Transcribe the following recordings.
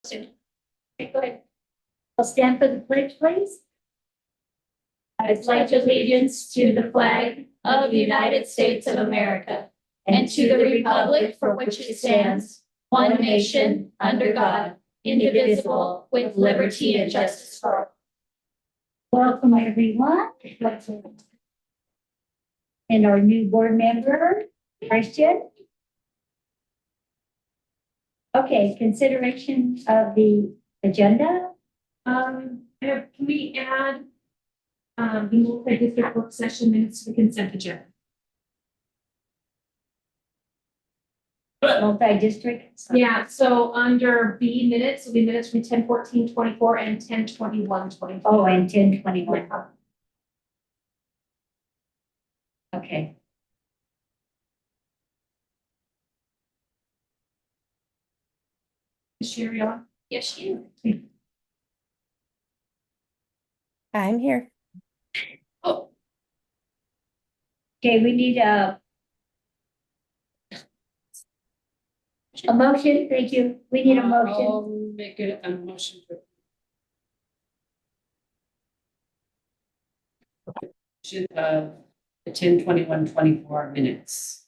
Okay, go ahead. I'll stand for the pledge, please. I pledge allegiance to the flag of the United States of America and to the republic for which it stands, one nation, under God, indivisible, with liberty and justice for all. Welcome, everyone. And our new board member, Christian. Okay, consideration of the agenda. Can we add the multi-district work session minutes to the consent agenda? Multi-district. Yeah, so under B minutes, will be minutes from 10/14/24 and 10/21/24. Oh, and 10/21. Okay. Is Sherry on? Yes, she is. I'm here. Oh. Okay, we need a motion. Thank you. We need a motion. I'll make a motion for. The 10/21/24 minutes.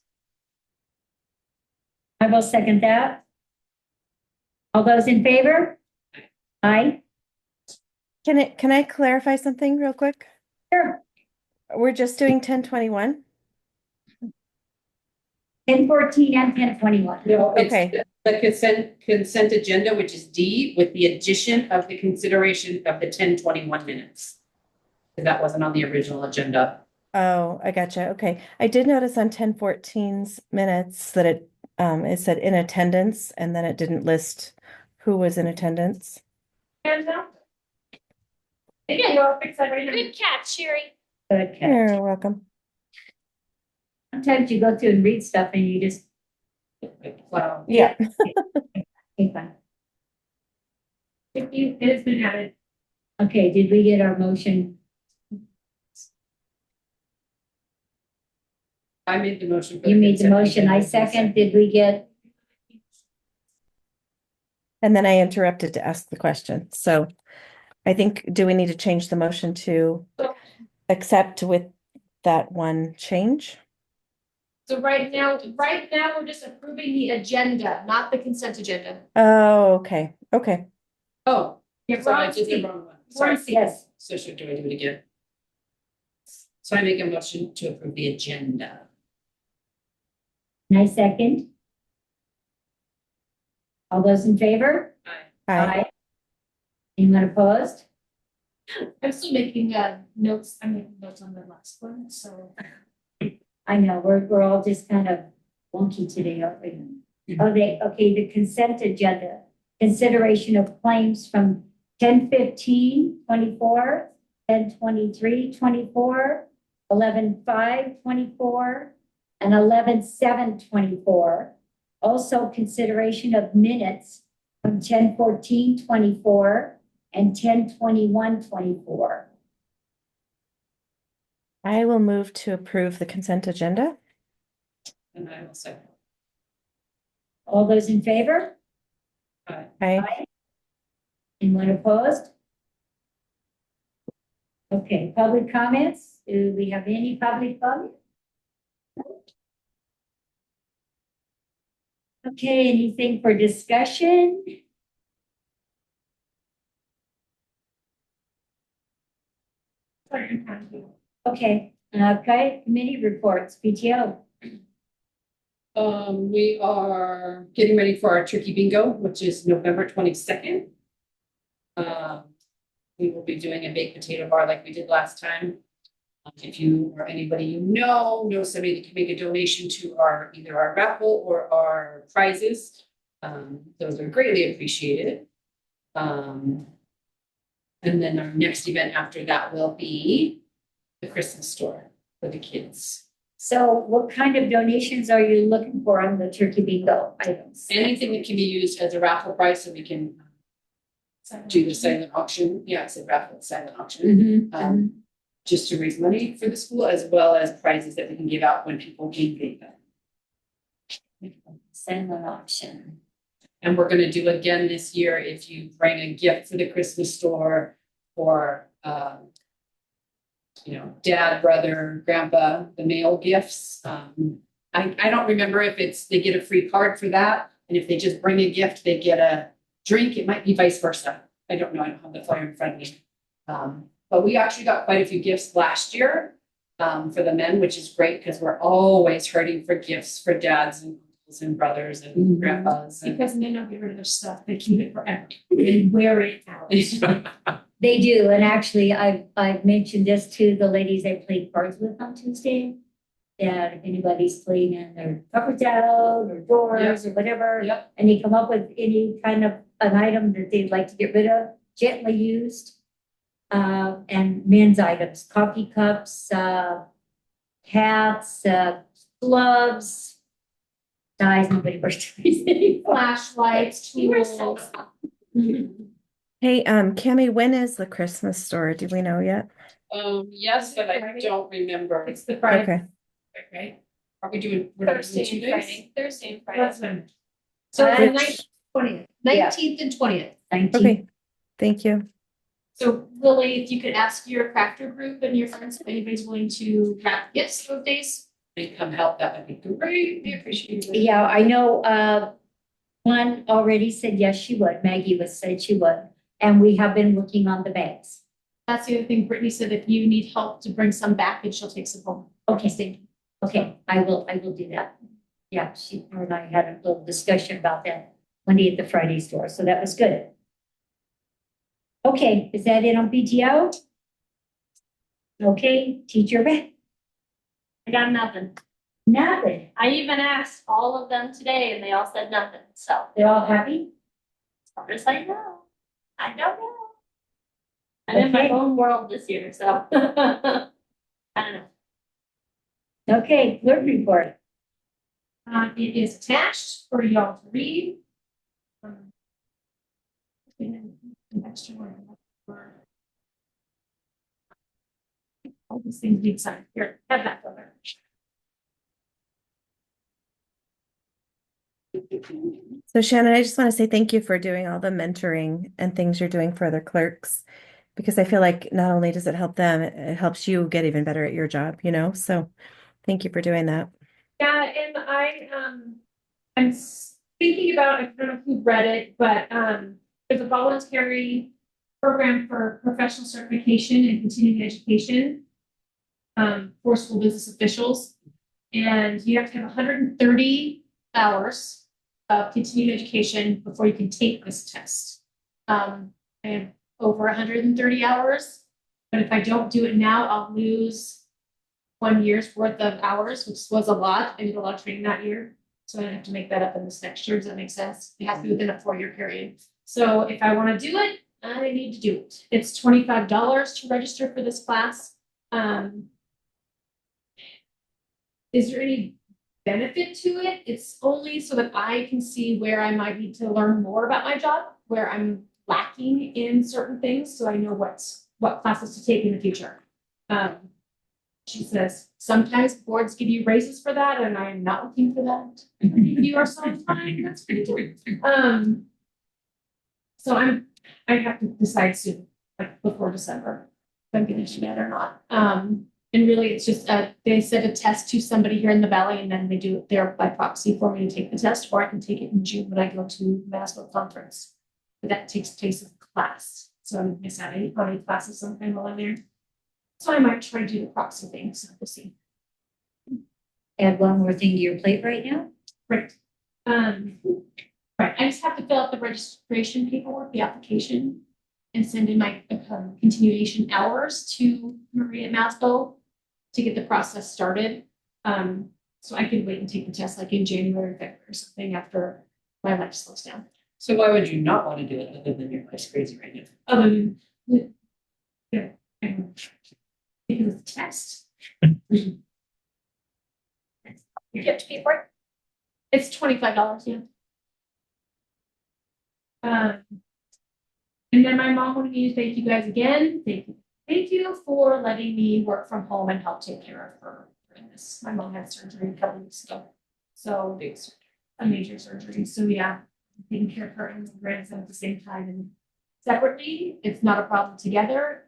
I will second that. All those in favor? Aye. Can I clarify something real quick? Sure. We're just doing 10/21. 10/14 and 10/21. No, it's Okay. the consent agenda, which is D, with the addition of the consideration of the 10/21 minutes. That wasn't on the original agenda. Oh, I gotcha. Okay. I did notice on 10/14's minutes that it said in attendance and then it didn't list who was in attendance. And now? Yeah, you'll fix that right now. Good catch, Sherry. Good catch. You're welcome. Sometimes you go through and read stuff and you just. Wow. Yeah. Okay, fine. It has been added. Okay, did we get our motion? I made the motion. You made the motion. I second. Did we get? And then I interrupted to ask the question. So I think, do we need to change the motion to accept with that one change? So right now, we're just approving the agenda, not the consent agenda. Oh, okay. Okay. Oh, You're so I wrong. did the wrong one. Sorry. Yes. So do I do it again? So I make a motion to approve the agenda. And I second. All those in favor? Aye. Anyone opposed? I'm still making notes. I'm making notes on the last one, so. I know, we're all just kind of wonky today, aren't we? Okay, the consent agenda, consideration of claims from 10/15/24, 10/23/24, 11/5/24, and 11/7/24. Also consideration of minutes from 10/14/24 and 10/21/24. I will move to approve the consent agenda. And I will second. All those in favor? Aye. Aye. Anyone opposed? Okay, public comments. Do we have any public comment? Okay, anything for discussion? Okay, committee reports, PTO. We are getting ready for our turkey bingo, which is November 22nd. We will be doing a baked potato bar like we did last time. If you or anybody you know somebody that can make a donation to either our raffle or our prizes, those are greatly appreciated. And then our next event after that will be the Christmas store for the kids. So what kind of donations are you looking for on the turkey bingo items? Anything that can be used as a raffle price, so we can do the silent auction. Yeah, it's a raffle silent auction. Just to raise money for the school, as well as prizes that we can give out when people can get them. Silent auction. And we're gonna do again this year if you bring a gift for the Christmas store for, you know, dad, brother, grandpa, the male gifts. I don't remember if it's, they get a free card for that. And if they just bring a gift, they get a drink. It might be vice versa. I don't know. I don't have the flyer in front of me. But we actually got quite a few gifts last year for the men, which is great because we're always hurting for gifts for dads and uncles and brothers and grandpas. And Because men don't get rid of their stuff, they keep it forever and wear it out. They do, and actually, I've mentioned this to the ladies I played cards with on Tuesday. That if anybody's playing and their cupboards out or drawers or whatever. Yep. And they come up with any kind of an item that they'd like to get rid of, gently used. And men's items, coffee cups, hats, gloves. Ties, nobody wears ties anymore. Flashlights, tools. Hey, Cammy, when is the Christmas store? Do we know yet? Yes, but I don't remember. It's the Friday, Okay, Right? Are we doing? we're not doing Thursday 2 and days? Friday, Thursday and That's Friday. fine. So Uh, the Which- 20th, Yeah. 19th and 20th. 19. okay, thank you. So Lily, if you could ask your crafter group and your friends if anybody's willing to wrap gifts those days. They come help, that would be great. We appreciate it. Yeah, I know, one already said yes, she would. Maggie was said she would. And we have been working on the bags. That's the other thing. Brittany said if you need help to bring some back and she'll take some home. Okay. Thank you. Okay, I will do that. Yeah, her and I had a little discussion about that Monday at the Friday store, so that was good. Okay, is that it on PTO? Okay, teacher back. I got nothing. Nothing. I even asked all of them today and they all said nothing, so They're all happy? as far as I know, I don't know. I'm in my Okay. own world this year, so. I don't know. Okay, clerk report. It is attached for y'all to read. An extra one for- All these things need signed. Here, have that for her. So Shannon, I just want to say thank you for doing all the mentoring and things you're doing for other clerks. Because I feel like not only does it help them, it helps you get even better at your job, you know? So thank you for doing that. Yeah, and I'm thinking about, I don't know if you've read it, but, there's a voluntary program for professional certification and continuing education, for school business officials. And you have to have 130 hours of continuing education before you can take this test. I have over 130 hours, but if I don't do it now, I'll lose 1 year's worth of hours, which was a lot. I did a lot of training that year. So I have to make that up in this next year. Does that make sense? It has to be within a 4-year period. So if I want to do it, I need to do it. It's $25 to register for this class. Is there any benefit to it? It's only so that I can see where I might need to learn more about my job, where I'm lacking in certain things, so I know what classes to take in the future. She says, sometimes boards give you raises for that, and I am not looking for that. If you are so inclined, that's pretty good. So I have to decide soon, like before December, if I'm gonna do that or not. And really, it's just, they send a test to somebody here in the valley, and then they do it there by proxy for me to take the test, or I can take it in June when I go to the Masco conference. But that takes place in class, so I'm gonna miss out on any classes sometime while I'm there. So I might try to do the proxy thing, so we'll see. Add one more thing to your plate right now? Right. Right, I just have to fill out the registration paperwork, the application, and send in my continuation hours to Maria at Masco to get the process started. So I can wait and take the test like in January, February or something after my life slows down. So why would you not want to do it other than your life's crazy right now? Yeah, because it's a test. You have to pay for it? It's $25, yeah. And then my mom wanted me to thank you guys again. Thank you for letting me work from home and help take care of her during this. My mom had surgery a couple weeks ago. So a major surgery. So yeah, taking care of her and the grandson at the same time and separately, it's not a problem together.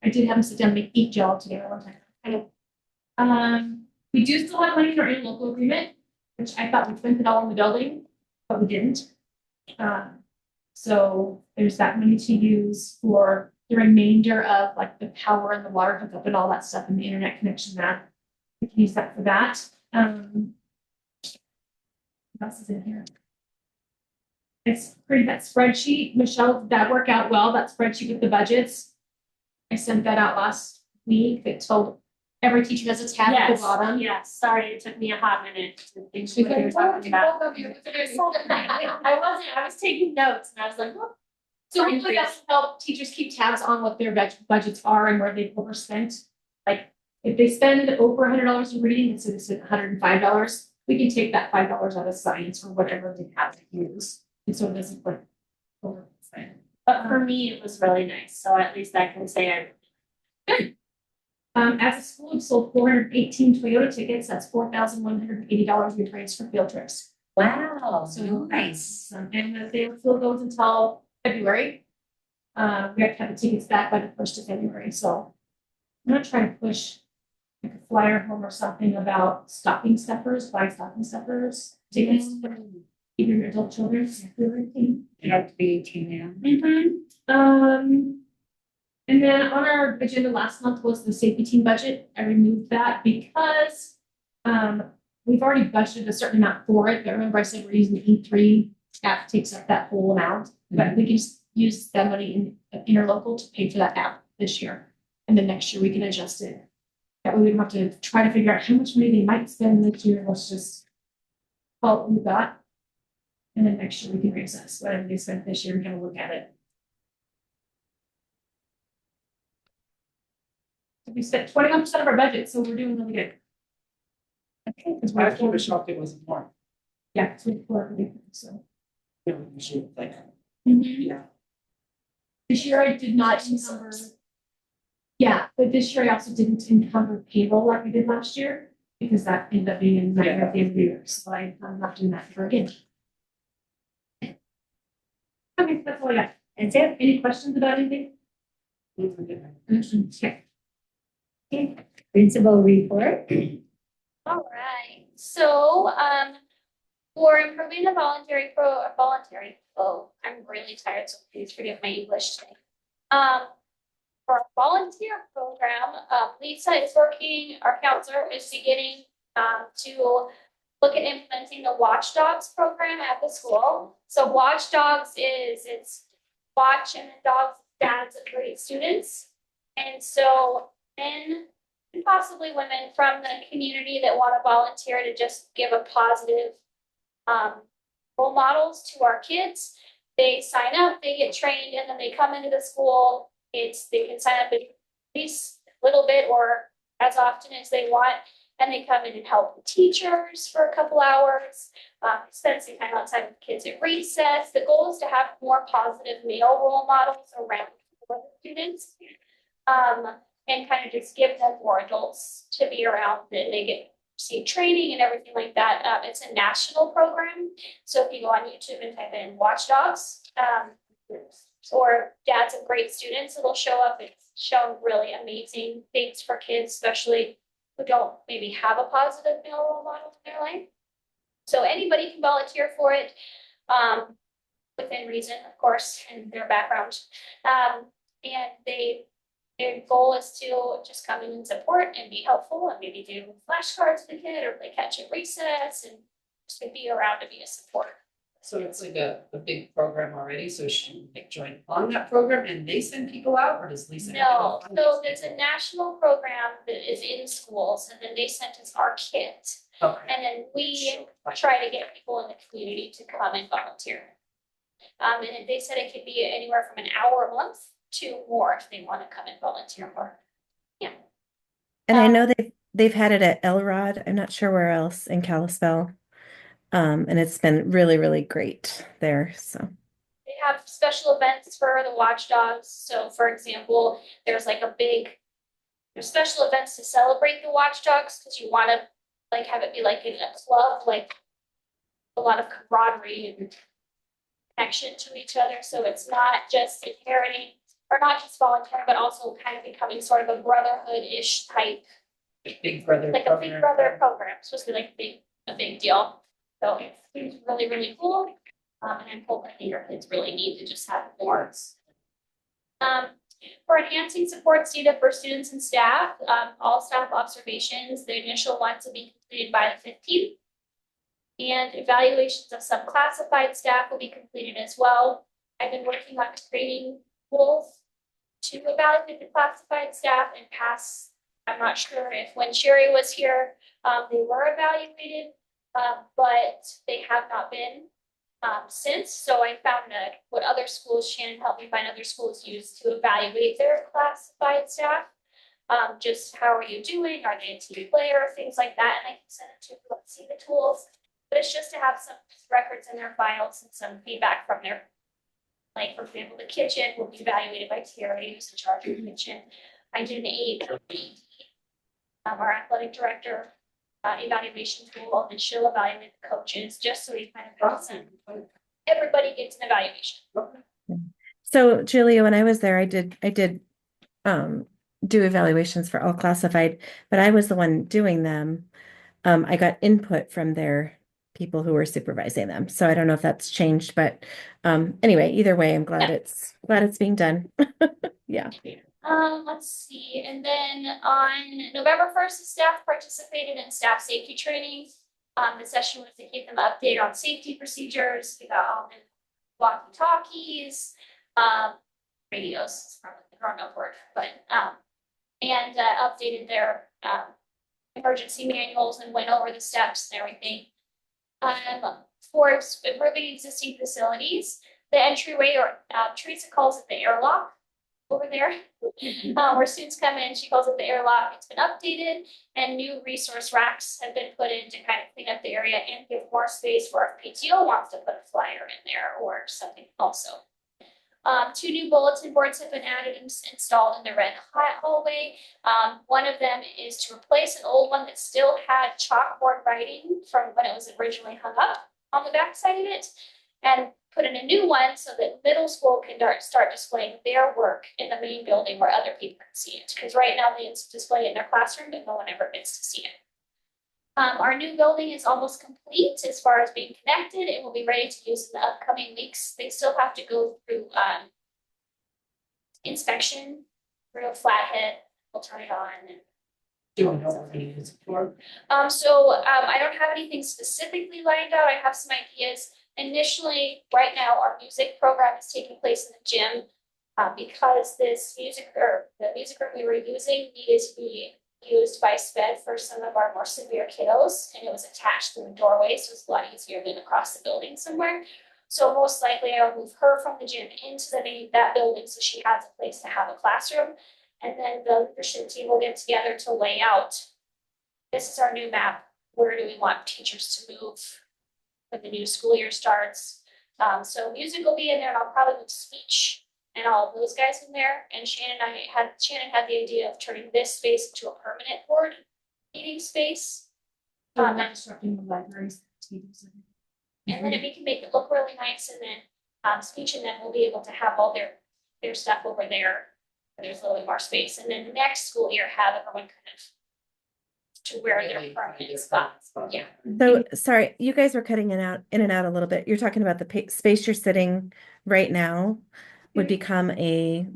I did have them sit down and eat gel together one time. We do still have money in our interlocal agreement, which I thought we spent it all on the building, but we didn't. So there's that money to use for the remainder of like the power and the water hookup and all that stuff and the internet connection that we can use that for that. What else is in here? It's pretty, that spreadsheet, Michelle, did that work out well, that spreadsheet with the budgets? I sent that out last week, that told every teacher has a tab at the Yes, bottom. yes, sorry, it took me a hot minute to think She what you were said, talking about. I I was taking notes and I was like, oh, So hopefully that will help teachers keep tabs on what their budgets are and where they've overspent. Like, if they spend over $100 in reading instead of $105, we can take that $5 out of science or whatever they have to use. And so it doesn't like overspend. but for me, it was really nice, so at least I can say I. As a school, we sold 418 Toyota tickets. That's $4,180 we raised for field trips. Wow, So nice. and they will fill those until February. We have to have the tickets back by the 1st of February, so I'm gonna try to push like a flyer home or something about stocking stuffers, buy stocking stuffers, tickets for even your adult children. You have to be 18 now. And then on our agenda last month was the safety team budget. I removed that because we've already budgeted a certain amount for it, but remember I said we're using the E3, app takes up that whole amount, but we can just use that money in interlocal to pay for that app this year. And then next year we can adjust it. That way we don't have to try to figure out how much money they might spend this year. Let's just call what we got. And then next year we can reassess whatever they spent this year and kind of look at it. We spent 21% of our budget, so we're doing really good. Okay, because we're Actually, was shocked it wasn't more. yeah, it's really cool. So You know, usually like, Mm-hmm. yeah. this year I did not encumber. Yeah, but this year I also didn't encumber payroll like we did last year because that ended up being in nightmare at the end of the year. So I'm not doing that for again. Okay, that's all I got. That's it. Any questions about anything? Okay. Okay, principal report. All right, so, for improving the I'm really tired, so please forgive my English today. For our volunteer program, Lisa is working, our counselor is beginning, to look at implementing the Watchdogs program at the school. So Watchdogs it's watch and the dogs, dads of great students. And so men and possibly women from the community that want to volunteer to just give a positive role models to our kids. They sign up, they get trained, and then they come into the school. They can sign up at least a little bit or as often as they want, and they come in and help the teachers for a couple hours, spend some time outside with the kids at recess. The goal is to have more positive male role models around for the students. And kind of just give them more adults to be around that they get receive training and everything like that. It's a national program. So if you go on YouTube and type in Watchdogs, or Dads of Great Students, it'll show up. It's shown really amazing things for kids, especially who don't maybe have a positive male role model in their life. So anybody can volunteer for it, within reason, of course, and their background. And their goal is to just come in and support and be helpful and maybe do flashcards with the kid or play catch at recess and just be around to be a support. So it's like a big program already, so she like join on that program and they send people out, or does Lisa? No, so there's a national program that is in schools and then they sent us our kit. Okay. And then we try to get people in the community to come and volunteer. And they said it could be anywhere from an hour a month to more if they want to come and volunteer more. Yeah. And I know they've had it at Elrod. I'm not sure where else in Kalispell. And it's been really, really great there. So They have special events for the Watchdogs. So for example, there's special events to celebrate the Watchdogs because you want to like have it be like in a club, like a lot of camaraderie and connection to each other. So it's not just inheriting or not just volunteering, but also kind of becoming sort of a brotherhood-ish type, Big Brother like a Big Brother program. It's supposed to be like a big deal. So it's really, really cool. And I'm hoping your kids really need to just have more. For enhancing supports needed for students and staff, all staff observations, the initial ones will be completed by the 15th. And evaluations of some classified staff will be completed as well. I've been working on creating tools to evaluate the classified staff and pass. I'm not sure if when Sherry was here, they were evaluated, but they have not been since. So I found what other schools, Shannon helped me find other schools use to evaluate their classified staff. Just how are you doing? Are they a team player? Things like that. And I can send it to you and see the tools. But it's just to have some records in their files and some feedback from their, like, for example, the kitchen will be evaluated by Terry, who's in charge of the kitchen. I did an AED, our athletic director, evaluation tool, and she'll evaluate the coaches just so we kind of have everybody gets an evaluation. So Julia, when I was there, I did do evaluations for all classified, but I was the one doing them. I got input from their people who were supervising them. So I don't know if that's changed, but anyway, either way, I'm glad it's being done. Yeah. Let's see. And then on November 1st, the staff participated in staff safety training. The session was to keep them updated on safety procedures. We got all the walkie-talkies, radios, is probably the grown-up word, but and updated their emergency manuals and went over the steps and everything. For improving existing facilities, the entryway, or Teresa calls it the airlock over there, where students come in, she calls it the airlock. It's been updated and new resource racks have been put in to kind of clean up the area and give more space for if PTO wants to put a flyer in there or something also. 2 new bulletin boards have been added and installed in the red hallway. One of them is to replace an old one that still had chalkboard writing from when it was originally hung up on the back side of it, and put in a new one so that middle school can start displaying their work in the main building where other people can see it. Because right now they display it in their classroom, but no one ever gets to see it. Our new building is almost complete as far as being connected. It will be ready to use in the upcoming weeks. They still have to go through inspection through a flathead. We'll turn it on. And Don't know what it is for. I don't have anything specifically lined out. I have some ideas. Initially, right now, our music program is taking place in the gym because the music room we were using needed to be used by SPED for some of our more severe kiddos, and it was attached to the doorway, so it's a lot easier than across the building somewhere. So most likely I'll move her from the gym into that building so she has a place to have a classroom. And then the leadership team will get together to lay out, this is our new map. Where do we want teachers to move when the new school year starts? So music will be in there, and I'll probably move speech and all of those guys in there. And Shannon had the idea of turning this space into a permanent board meeting space. Not disrupting the libraries. And then we can make it look really nice, and then speech, and then we'll be able to have all their stuff over there. There's a little bit more space, and then the next school year have everyone kind of to where their permanent spots. Yeah. So sorry, you guys were cutting in and out a little bit. You're talking about the space you're sitting right now would become a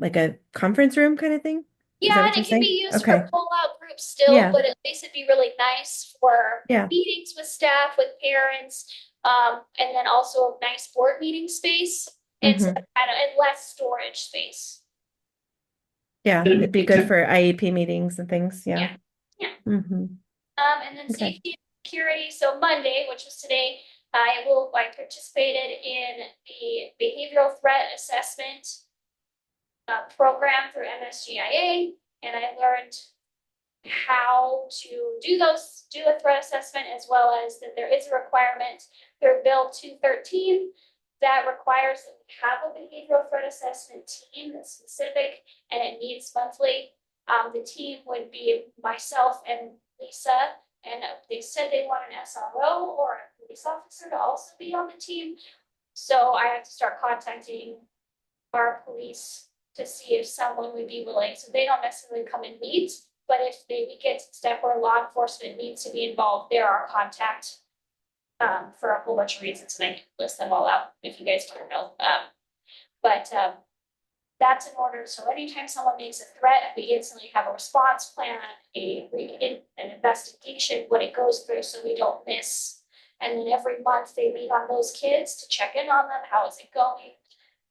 conference room kind of thing? Is that Yeah, what and you're it can be saying? used Okay. for pull-out groups still, Yeah. but at least it'd be really nice for Yeah. meetings with staff, with parents, and then also a nice board meeting space and Mhm. and less storage space. Yeah, it'd be good for IEP meetings and things. Yeah. Yeah. Mhm. And then Okay. safety and security. So Monday, which was today, I participated in the behavioral threat assessment program through MSGIA, and I learned how to do a threat assessment, as well as that there is a requirement through Bill 213 that requires that we have a behavioral threat assessment team that's specific, and it meets monthly. The team would be myself and Lisa, and they said they want an SRO or a police officer to also be on the team. So I have to start contacting our police to see if someone would be willing, so they don't necessarily come and meet, but if we get to the step where law enforcement needs to be involved, they're our contact. For a whole bunch of reasons, and I can list them all out if you guys want to know. But that's in order, so anytime someone makes a threat, we instantly have a response plan, an investigation, what it goes through, so we don't miss. And then every month they meet on those kids to check in on them, how is it going?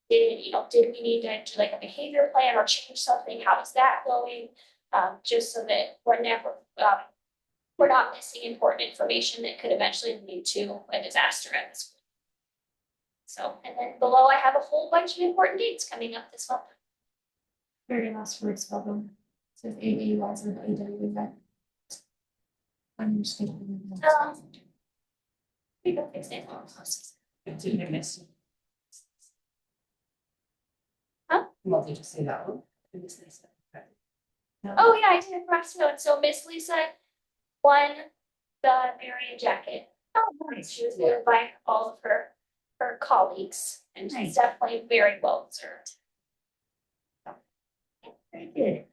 Did we need to do like a behavior plan or change something, how is that going? Just so that we're not missing important information that could eventually lead to a disaster at the school. So, and then below I have a whole bunch of important dates coming up this month. Very last word, spell them. Says AAUYs and AWY. Understand. We don't fix it. Did I miss? Huh? Well, did you say that one? I missed this. Okay. Oh yeah, I did perhaps note. So Miss Lisa won the Marion jacket. Oh, nice. She was voted by all of her colleagues, and she's definitely very well deserved. Very good.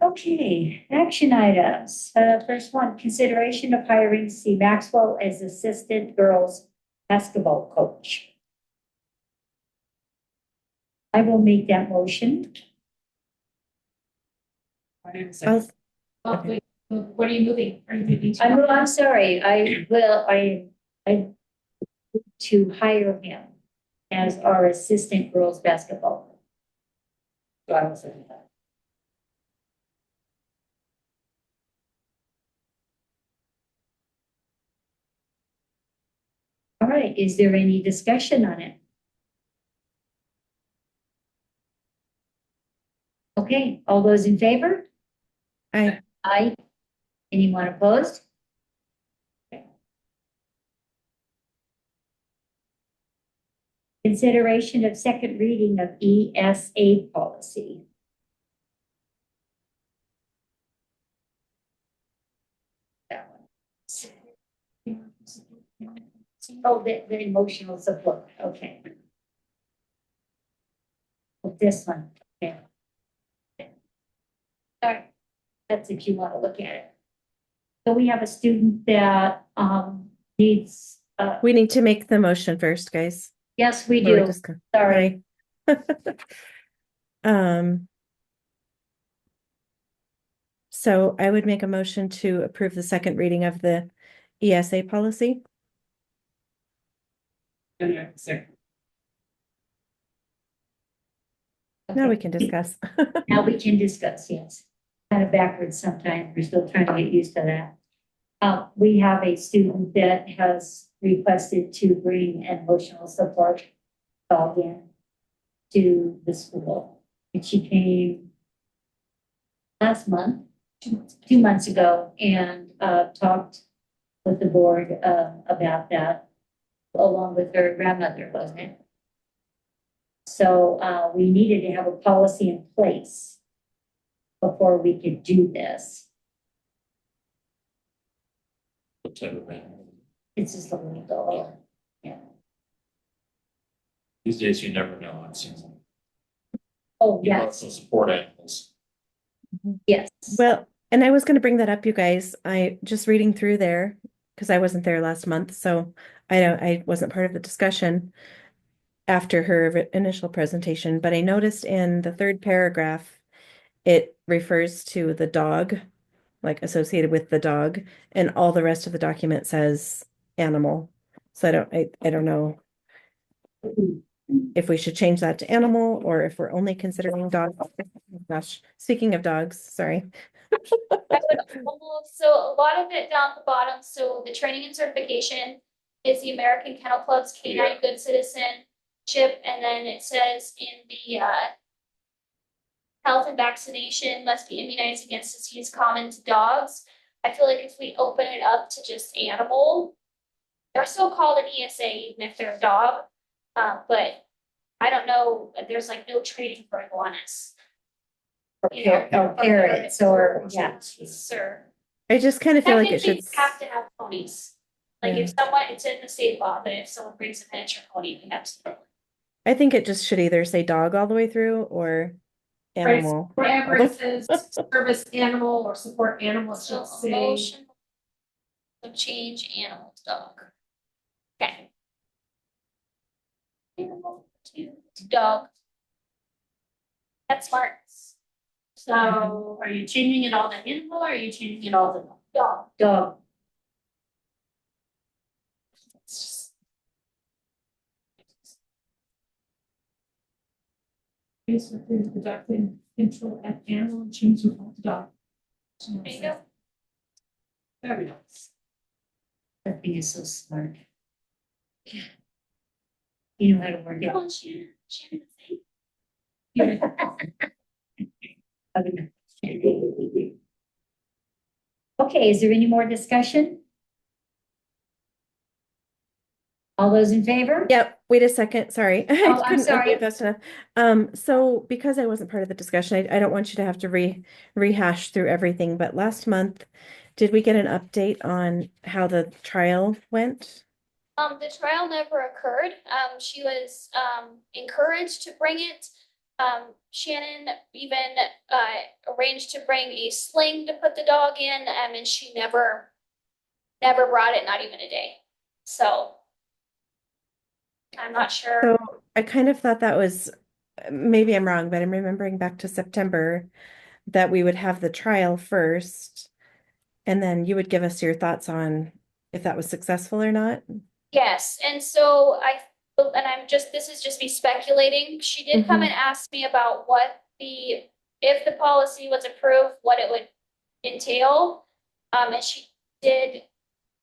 Okay, action items. First one, consideration of hiring C. Maxwell as assistant girls basketball coach. I will make that motion. I'll- Oh, Okay. wait, what are you moving? Are you moving to? I'm sorry, I to hire him as our assistant girls basketball coach. So I will say that. All right, is there any discussion on it? Okay, all those in favor? Aye. Aye. Anyone opposed? Okay. Consideration of second reading of ESA policy. That one. Oh, the emotional support, okay. This one, okay. All right, that's if you want to look at it. So we have a student that needs, We need to make the motion first, guys. yes, we Or do, just go- sorry. Sorry. So I would make a motion to approve the second reading of the ESA policy. And I say, Now we can discuss. Now we can discuss, yes. Kind of backwards sometimes, we're still trying to get used to that. We have a student that has requested to bring an emotional support dog in to the school. And she came last month, 2 months ago, and talked with the board about that, along with her grandmother, wasn't it? So we needed to have a policy in place before we could do this. What type of animal? It's just a little dog. Yeah. These days, you never know, it seems like. Oh, You yes, also support animals. yes. Well, and I was going to bring that up, you guys. I just reading through there because I wasn't there last month, so I wasn't part of the discussion after her initial presentation, but I noticed in the third paragraph, it refers to the dog, like associated with the dog, and all the rest of the document says animal. So I don't know if we should change that to animal or if we're only considering dog. Gosh, speaking of dogs, sorry. I would almost, so a lot of it down at the bottom, so the training and certification is the American Kennel Club's Canine Good Citizen chip, and then it says in the health and vaccination must be immunized against disease common to dogs. I feel like if we open it up to just animal, they're still called an ESA even if they're a dog. But I don't know, there's like no training for iguanas. You know, Or parrots, or, yeah. Sir. I just kind of feel like it Technically, should. you have to have ponies. Like Yeah. if someone, it's in the state law that if someone brings a miniature pony, they have to. I think it just should either say dog all the way through or animal. Wherever it says service animal or support animal, it So should say. emotion. So change animal to dog. Okay. Animal to dog. That's smart. So are you changing it all to animal or are you changing it all to Dog. dog? Is within the ducting control at animal and change it all to dog. There you go. Very nice. That thing is so smart. You know how to work it. Come on, Shannon. Shannon, say. Okay, is there any more discussion? All those in favor? Yep, wait a second, sorry. I Oh, I'm couldn't sorry. unmute fast enough. So because I wasn't part of the discussion, I don't want you to have to rehash through everything, but last month, did we get an update on how the trial went? The trial never occurred. She was encouraged to bring it. Shannon even arranged to bring a sling to put the dog in, and she never brought it, not even a day. So I'm not sure. So I kind of thought that was, maybe I'm wrong, but I'm remembering back to September that we would have the trial first, and then you would give us your thoughts on if that was successful or not. Yes, and so this is just me speculating. She did come and ask me about if the policy was approved, what it would entail. And she did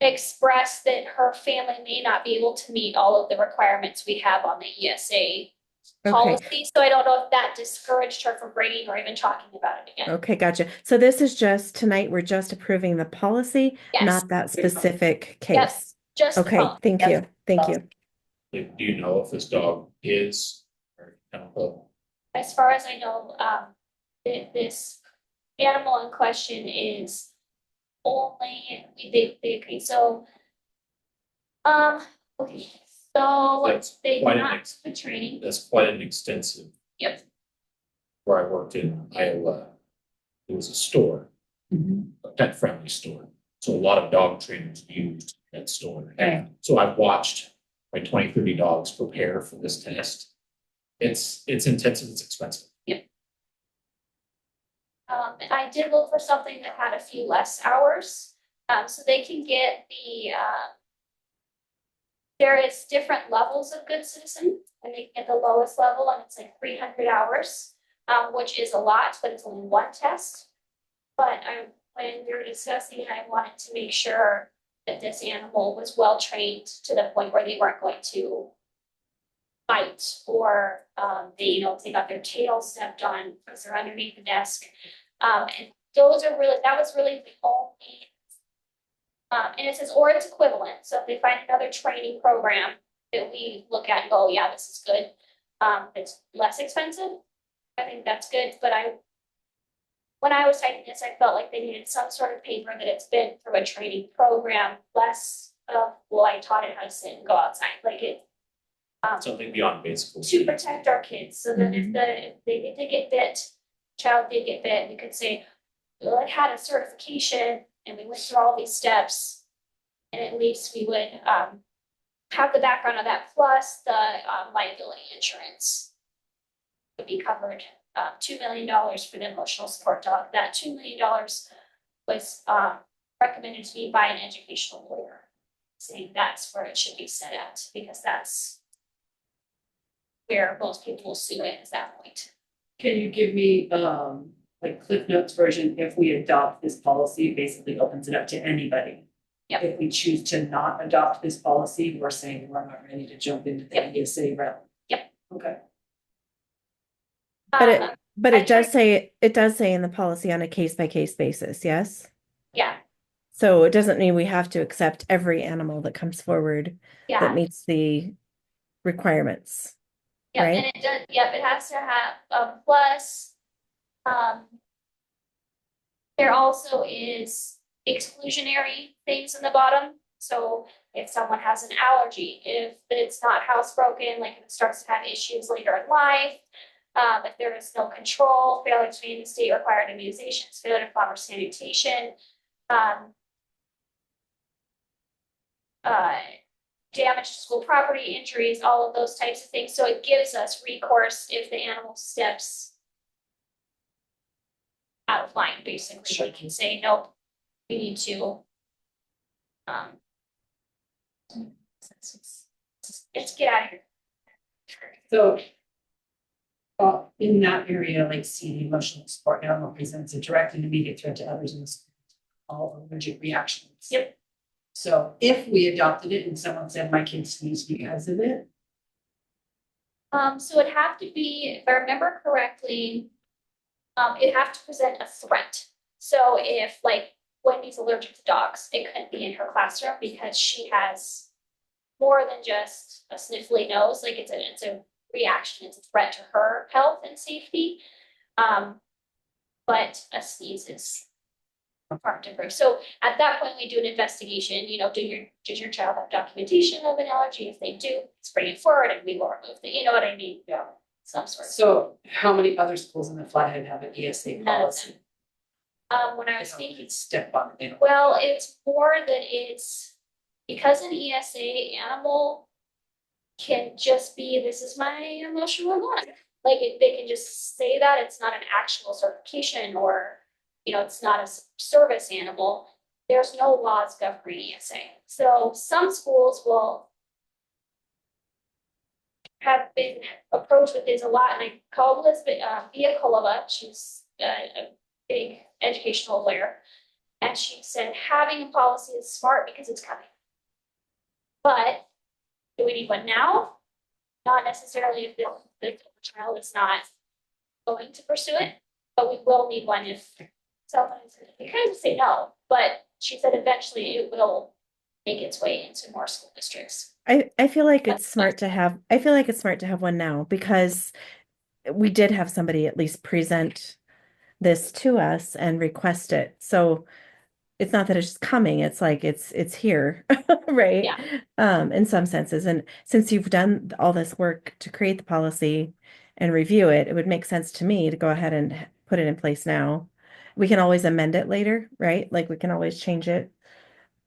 express that her family may not be able to meet all of the requirements we have on the ESA Okay, policy. So I don't know if that discouraged her from bringing or even talking about it again. okay, gotcha. So this is just, tonight, we're just approving the policy, Yes. not that specific Yep. case. Just the Okay, policy. thank you, thank you. Like, do you know if this dog is or kennel? As far as I know, this animal in question is only, they agree, so. Okay, so That's they quite did an not ex- the training, That's quite an extensive. Yep. Where I worked in Iowa, it was a store, Mhm. a pet friendly store. So a lot of dog trainers used that store. Right. So I've watched my 20, 30 dogs prepare for this test. It's intensive, it's expensive. I did look for something that had a few less hours, so they can get there is different levels of good citizen, and they get the lowest level, and it's like 300 hours, which is a lot, but it's only one test. But when we were discussing, I wanted to make sure that this animal was well trained to the point where they weren't going to fight or if they got their tail stepped on because they're underneath the desk. And that was really the only and it says, or its equivalent. So if they find another training program that we look at and go, yeah, this is good. It's less expensive. I think that's good. But when I was typing this, I felt like they needed some sort of paper that it's been through a training program, less of, well, I taught it how to sit and go outside. Like it. Something beyond basic. To protect our kids. So that if they did get bit, child did get bit, we could say, well, it had a certification and we went through all these steps. And at least we would have the background of that, plus the liability insurance would be covered. $2 million for the emotional support dog. That $2 million was recommended to me by an educational lawyer, saying that's where it should be set at, because that's where most people will sue it at that point. Can you give me, like Cliff Notes version, if we adopt this policy, it basically opens it up to anybody? Yep. If we choose to not adopt this policy, we're saying we're not ready to jump into the Yep. ESA realm. Yep. Okay. But it does say in the policy on a case by case basis, yes? Yeah, So it doesn't mean we have to accept every animal that comes forward that yeah, meets the requirements. yeah, right? and it does, yep, it has to have plus. There also is exclusionary things in the bottom. So if someone has an allergy, if it's not housebroken, like if it starts to have issues later in life, if there is no control, failure to meet the state required immunizations, failure to follow sanitation, damage to school property, injuries, all of those types of things. So it gives us recourse if the animal steps out of line, basically. We can say, nope, we need to. Let's get out of here. So. In that area, like see the emotional support animal presents a direct and immediate threat to others in the school. All allergic reactions. Yep. So if we adopted it and someone said my kid sneezed because of it, So it'd have to be, if I remember correctly, it'd have to present a threat. So if like Wendy's allergic to dogs, it couldn't be in her classroom because she has more than just a sniffly nose. Like it's a reaction, it's a threat to her health and safety. But a sneeze is part of her. So at that point, we do an investigation, does your child have documentation of an allergy? If they do, let's bring it forward and we will remove the, you know what I mean? yeah. Some sort of. So how many other schools in the Flathead have an ESA None of policy? When I I was don't speaking, step on it. well, it's more that it's because an ESA animal can just be, this is my emotional one. Like they can just say that it's not an actual certification or, it's not a service animal. There's no laws governing ESA. So some schools will have been approached with this a lot, and I called Elizabeth Viakolova. She's a big educational lawyer, and she said having a policy is smart because it's coming. But do we need one now? Not necessarily if the child is not going to pursue it, but we will need one if someone is. You kind of say no, but she said eventually it will make its way into more school districts. I feel like it's smart to have, I feel like it's smart to have one now because we did have somebody at least present this to us and request it. So it's not that it's just coming, it's like it's here, right? Yeah. In some senses. And since you've done all this work to create the policy and review it, it would make sense to me to go ahead and put it in place now. We can always amend it later, right? Like we can always change it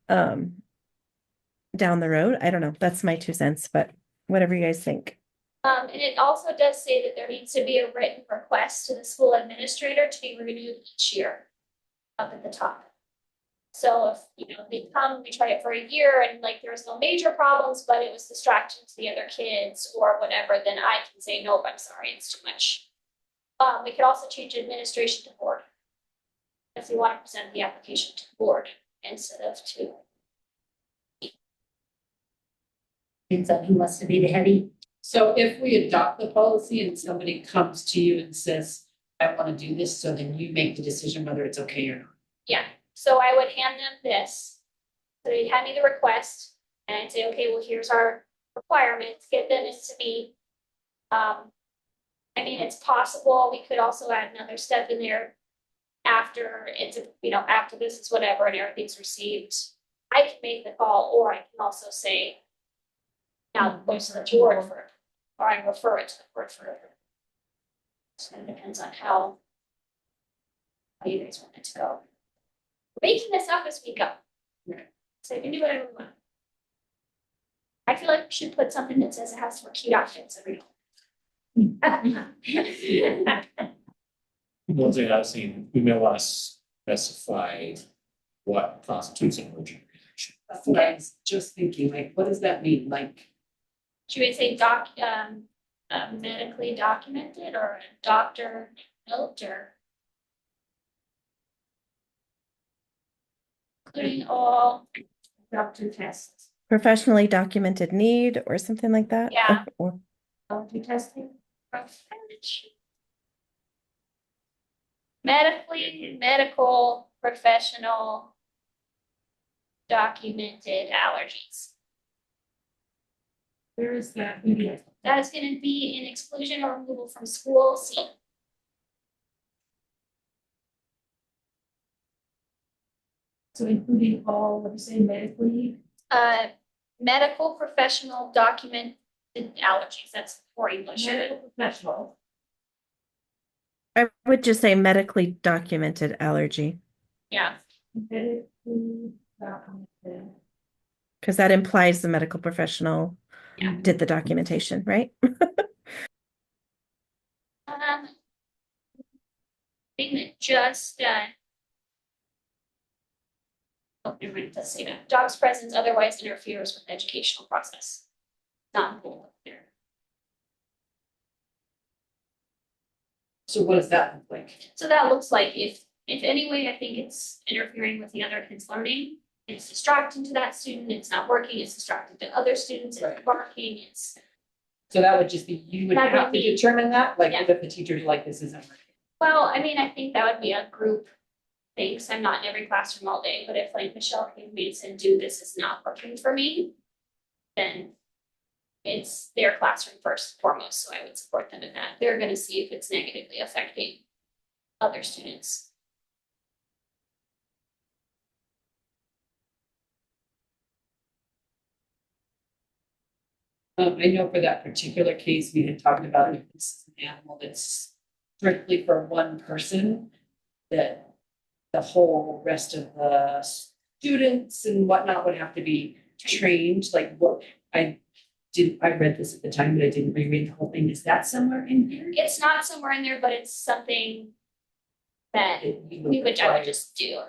down the road. I don't know. That's my 2 cents, but whatever you guys think. And it also does say that there needs to be a written request to the school administrator to be renewed each year up at the top. So if, they come, we try it for a year and like there's no major problems, but it was distracting to the other kids or whatever, then I can say, nope, I'm sorry, it's too much. We could also change administration to board. If we want to present the application to the board instead of to. Depends on who wants to be the heavy. So if we adopt the policy and somebody comes to you and says, I want to do this, so then you make the decision whether it's okay or not. Yeah, so I would hand them this. So they'd hand me the request and I'd say, okay, well, here's our requirements, get them to me. I mean, it's possible, we could also add another step in there after it's, after this is whatever and everything's received. I can make the call, or I can also say, now go to the board for it, or I refer it to the board for it. So it depends on how you guys want it to go. We're making this up as we go. So you can do whatever we want. I feel like we should put something that says it has to wear cute outfits every day. One thing I've seen, we may want to specify what constitutes an allergic reaction. That's what I was just thinking, like, what does that mean? Like, Should we say medically documented or a doctor note or? Including all Doctor tests. Professionally documented need or something like that. Yeah. Or Doctor testing. medical, professional, documented allergies. where is that? That is gonna be in exclusion or removal from school C. So including all, what you say, medically? medical professional documented allergies, that's for English. Medical professional. I would just say medically documented allergy, Yeah, Medically documented. because that implies the medical professional Yeah. did the documentation, right? thing that just, oh, never mind, it does say that. Dog's presence otherwise interferes with the educational process. Not bold up there. So what does that look like? So that looks like if anyway, I think it's interfering with the other kid's learning. It's distracting to that student, it's not working, it's distracting to other students, it's Right. barking, it's. So that would just be, you would That would have to be- determine that, like, Yeah. if the teacher's like, this isn't working. Well, I mean, I think that would be a group thing, 'cause I'm not in every classroom all day, but if like Michelle came to me and said, dude, this is not working for me, then it's their classroom first and foremost, so I would support them in that. They're gonna see if it's negatively affecting other students. I know for that particular case, we had talked about if this is an animal that's strictly for one person, that the whole rest of the students and whatnot would have to be trained, like what, I read this at the time, but I didn't reread the whole thing. Is that somewhere in here? It's not somewhere in there, but it's something that That you I would require? just do.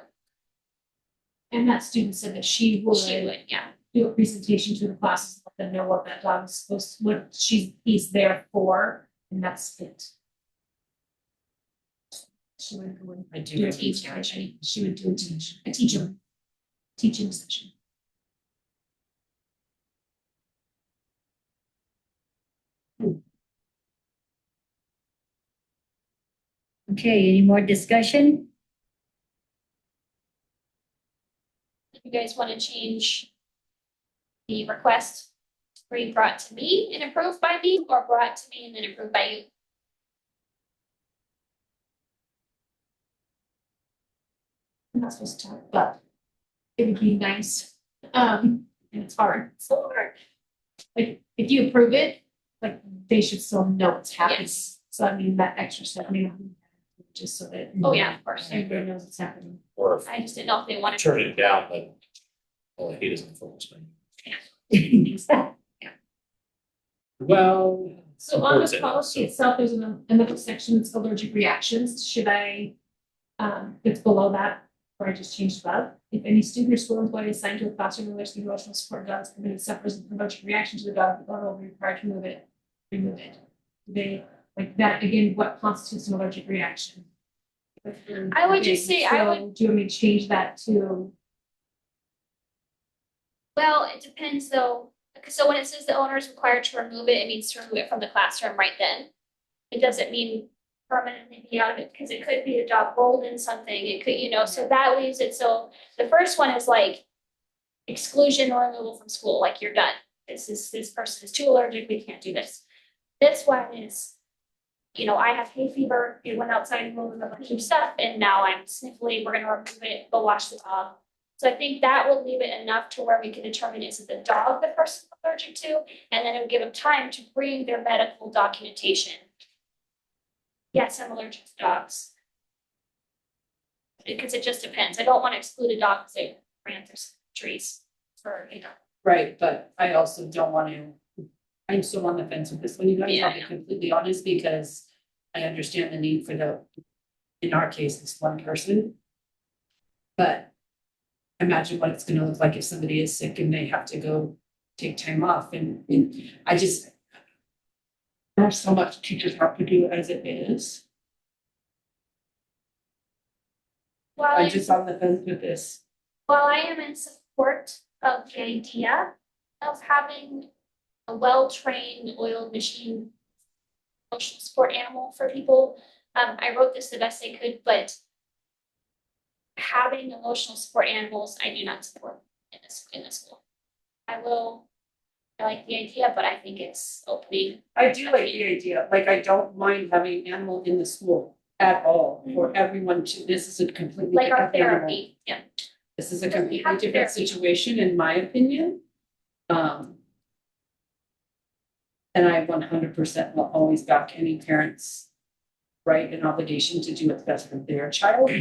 And that student said that she She would would, yeah. do a presentation to the classes, let them know what that dog is supposed to, what he's there for, and that's it. She would go and I do do a have these teaching, actually. she would do a teaching session. Okay, any more discussion? If you guys wanna change the request to be brought to me and approved by me, or brought to me and then approved by you. I'm not supposed to talk, but it would be nice, and it's hard, so hard. Like, if you approve it, like, they should still know what's happening. Yes. So I mean, that extra step, maybe, just so that. Oh, yeah, of course. Everybody knows what's happening. Or if I just didn't know if they wanted. turn it down, but well, he doesn't focus on. Well, So on Supports the it, policy so. itself, there's another section that's allergic reactions, should I, it's below that, or I just changed above. If any student or school employee assigned to a classroom in which the emotional support dog is committed suffers an allergic reaction to the dog, the owner will be required to remove it. They, like that, again, what constitutes an allergic reaction? I would just say, I would- So, do you want me to change that to, Well, it depends though, because so when it says the owner is required to remove it, it means to remove it from the classroom right then. It doesn't mean permanently be out of it, because it could be a dog rolled in something, it could, so that leaves it, so the first one is like exclusion or removal from school, like you're done. This person is too allergic, we can't do this. This one is, I have hay fever, it went outside and moved a bunch of stuff, and now I'm sniffly, we're gonna remove it, go wash the dog. So I think that will leave it enough to where we can determine is it the dog the person's allergic to, and then it would give them time to bring their medical documentation. Yes, I'm allergic to dogs. Because it just depends, I don't wanna exclude a dog because they ran through some trees for, right, but I also don't want to, I'm still on the fence with this one, you guys, Yeah, I'll be completely honest, because I understand the need for in our case, it's one person. But imagine what it's gonna look like if somebody is sick and they have to go take time off, and I just, there's so much teachers have to do as it is. I'm just on the fence with this. While I am in support of the idea of having a well-trained oiled machine emotional support animal for people, I wrote this the best I could, but having emotional support animals, I do not support in this school. I like the idea, but I think it's opening. I do like the idea, like, I don't mind having an animal in the school at all, for everyone to, this is a completely. Like our different animal. therapy, yeah. This is a completely different situation, in my opinion. And I 100% will always back any parents' right and obligation to do what's best for their child.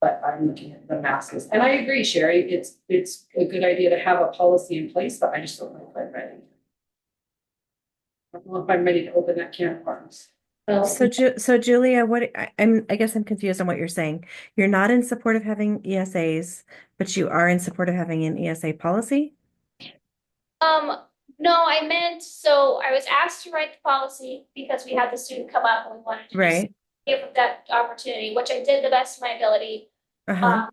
But I'm looking at the masses, and I agree, Sherry, it's a good idea to have a policy in place, but I just don't know if I'm ready. I don't know if I'm ready to open that can of worms. So Julia, I guess I'm confused on what you're saying. You're not in support of having ESAs, but you are in support of having an ESA policy? No, I meant, so I was asked to write the policy because we had the student come up and we wanted to just Right. give that opportunity, which I did the best of my ability. Uh-huh.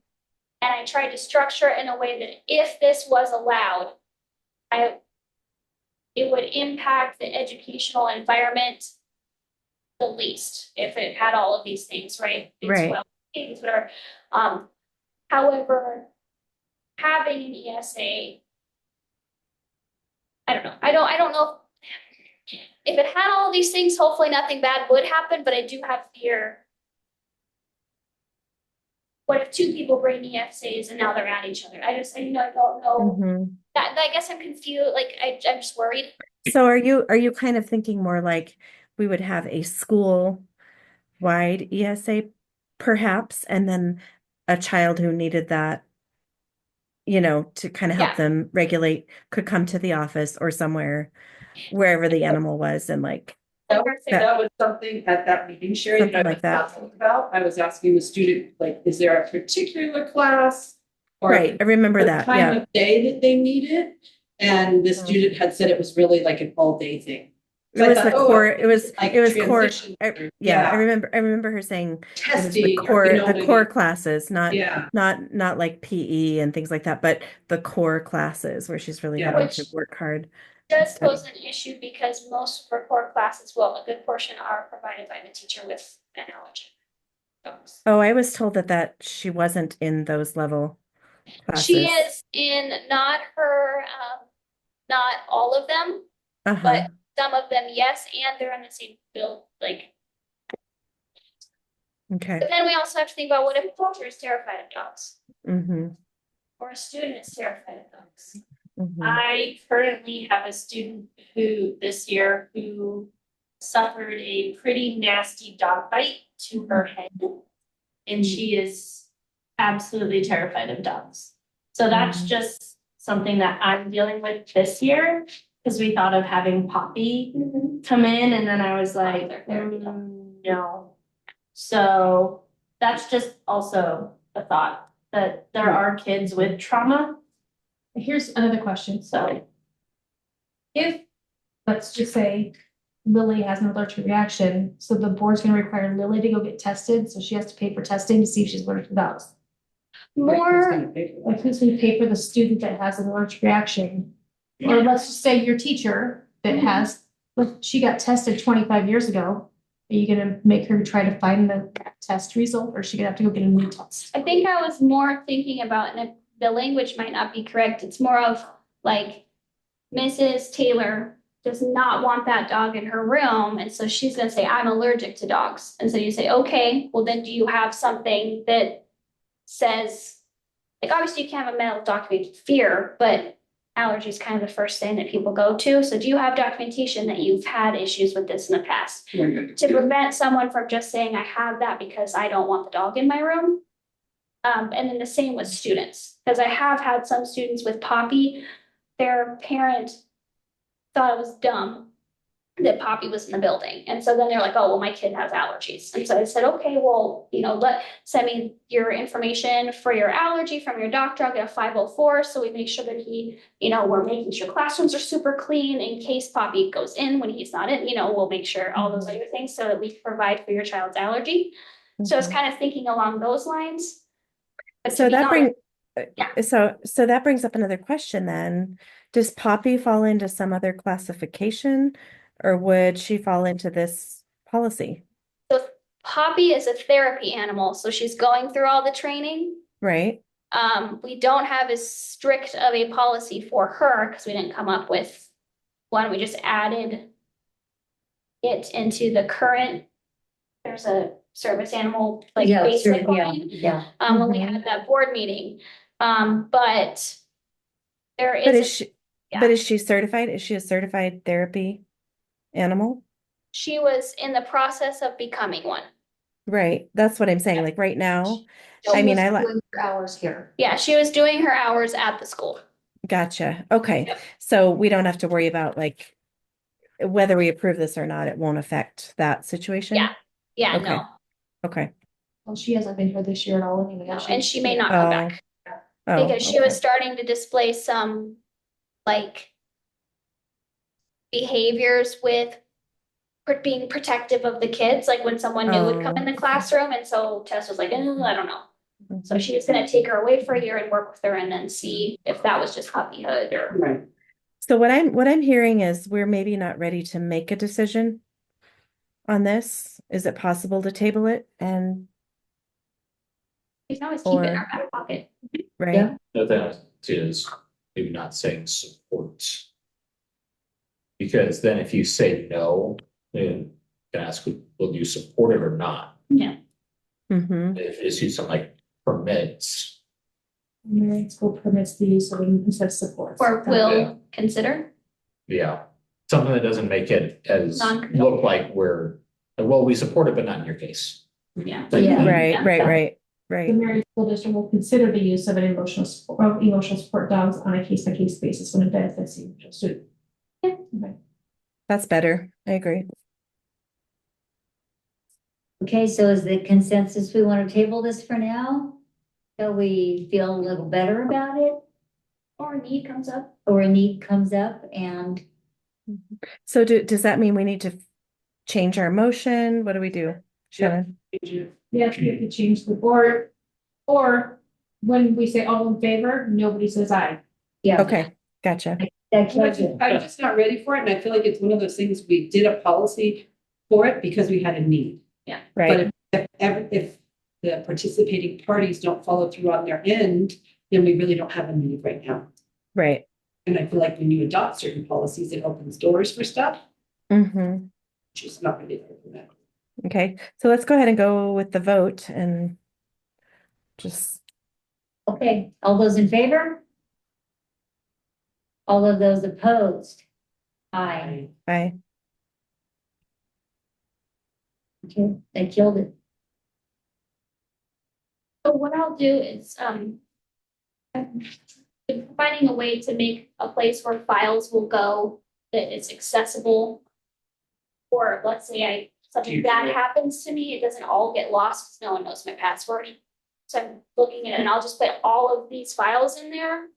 And I tried to structure it in a way that if this was allowed, it would impact the educational environment the least, if it had all of these things, right? It's Right. well, things, whatever. However, having an ESA, I don't know. I don't know if it had all these things, hopefully nothing bad would happen, but I do have fear. What if two people bring ESAs and now they're at each other? I don't know. Mhm. I guess I'm confused. Like I'm just worried. So are you kind of thinking more like we would have a school-wide ESA perhaps, and then a child who needed that, to kind of help Yeah. them regulate could come to the office or somewhere, wherever the animal was, and like, That was something at that meeting, Sherry, Something that I like was that. asking about. I was asking the student, like, is there a particular class? Or right, I remember the that, time yeah. of day that they need it? And the student had said it was really like an all-day thing. It So I was thought, the oh, core, it's it was like core, transition or- I yeah. remember her saying it was the Testing, or, core, you know what I the core mean? classes, not Yeah, like PE and things like that, but the core classes where she's really Yeah. having to Which work hard. does study. pose an issue because most of our core classes, well, a good portion are provided by the teacher with an allergen. Oh, I was told that she wasn't in those level classes. She is in not not all of them, Uh-huh. but some of them, yes, and they're in the same field, like. Okay. But then we also have to think about what if a teacher is terrified of dogs Mm-hmm. or a student is terrified of dogs. Mm-hmm. I currently have a student this year who suffered a pretty nasty dog bite to her head. And she is absolutely terrified of dogs. So that's just something that I'm dealing with this year. Because we thought of having Poppy come in, and then I was like, no. So that's just also a thought that there are kids with trauma. Here's another question. So If, let's just say, Lily has an allergic reaction, so the board's gonna require Lily to go get tested, so she has to pay for testing to see if she's allergic to dogs. More, Like, who's gonna pay for the student that has an allergic reaction? Or let's just say your teacher that has, like, she got tested 25 years ago. Are you gonna make her try to find the test result, or is she gonna have to go get a new test? I think I was more thinking about, and the language might not be correct, it's more of like Mrs. Taylor does not want that dog in her room, and so she's gonna say, I'm allergic to dogs. And so you say, okay, well then do you have something that says, like, obviously you can't have a medical documented fear, but allergy is kind of the first thing that people go to. So do you have documentation that you've had issues with this in the past? To prevent someone from just saying, I have that because I don't want the dog in my room. And then the same with students, because I have had some students with Poppy, their parent thought it was dumb that Poppy was in the building. And so then they're like, oh, well, my kid has allergies. And so I said, okay, well, send me your information for your allergy from your doctor. I'll get a 504. So we make sure that we're making sure classrooms are super clean in case Poppy goes in when he's not in, we'll make sure all those other things so that we provide for your child's allergy. So I was kind of thinking along those lines. But So that brings Yeah. so that brings up another question then. Does Poppy fall into some other classification, or would she fall into this policy? So Poppy is a therapy animal, so she's going through all the training. Right. We don't have as strict of a policy for her because we didn't come up with one. We just added it into the current. There's a service animal like basic line. yeah. When we had that board meeting. But there But is, is she, yeah. but is she certified? Is she a certified therapy animal? she was in the process of becoming one. Right. That's what I'm saying. Like right now, I She mean, was I like, doing her hours here. Yeah, she was doing her hours at the school. gotcha. Okay. So we don't have to worry about like whether we approve this or not, it won't affect that situation. Yeah, yeah, Okay. no, Okay. Well, she hasn't been here this year at all anyway. no, and she may not Oh, come back oh, because she was okay. starting to display some like behaviors with being protective of the kids, like when someone new would come in the classroom, and so Tess was like, I don't know. So Mhm. she was gonna take her away for a year and work with her and then see if that was just puppyhood or. Right. So what I'm hearing is we're maybe not ready to make a decision on this. Is it possible to table it and We can always keep it in our or back pocket. right? Yeah. The thing is maybe not saying support. Because then if you say no, then you can ask, will you support it or not? Mm-hmm. If it's used something like permits, Marion School permits the use of instead of supports. Or Yeah. will consider. yeah. Something that doesn't make it as Non-control. look like well, we support it, but not in your case. Yeah. Like, Yeah. Right, Yeah. right. The Marion School District will consider the use of emotional support dogs on a case-by-case basis when it benefits the individual student. Yeah. Okay. That's better. I agree. Okay, so is the consensus we want to table this for now? Till we feel a little better about it, Or a need comes up. or a need comes up and So does that mean we need to change our motion? What do we do? Shannon? Yeah, you have to change the board, or when we say all in favor, nobody says aye. yeah. Okay, gotcha. That kills it. I'm just not ready for it, and I feel like it's one of those things, we did a policy for it because we had a need. Right. But if the participating parties don't follow through on their end, then we really don't have a need right now. Right. And I feel like when you adopt certain policies, it opens doors for stuff, Mm-hmm. which is not really for that. Okay, so let's go ahead and go with the vote and just, Okay, all those in favor? All of those opposed? Aye. bye. Okay, they killed it. So what I'll do is, I'm finding a way to make a place where files will go that is accessible. Or let's say something bad happens to me, it doesn't all get lost because no one knows my password. So I'm looking at it and I'll just put all of these files in there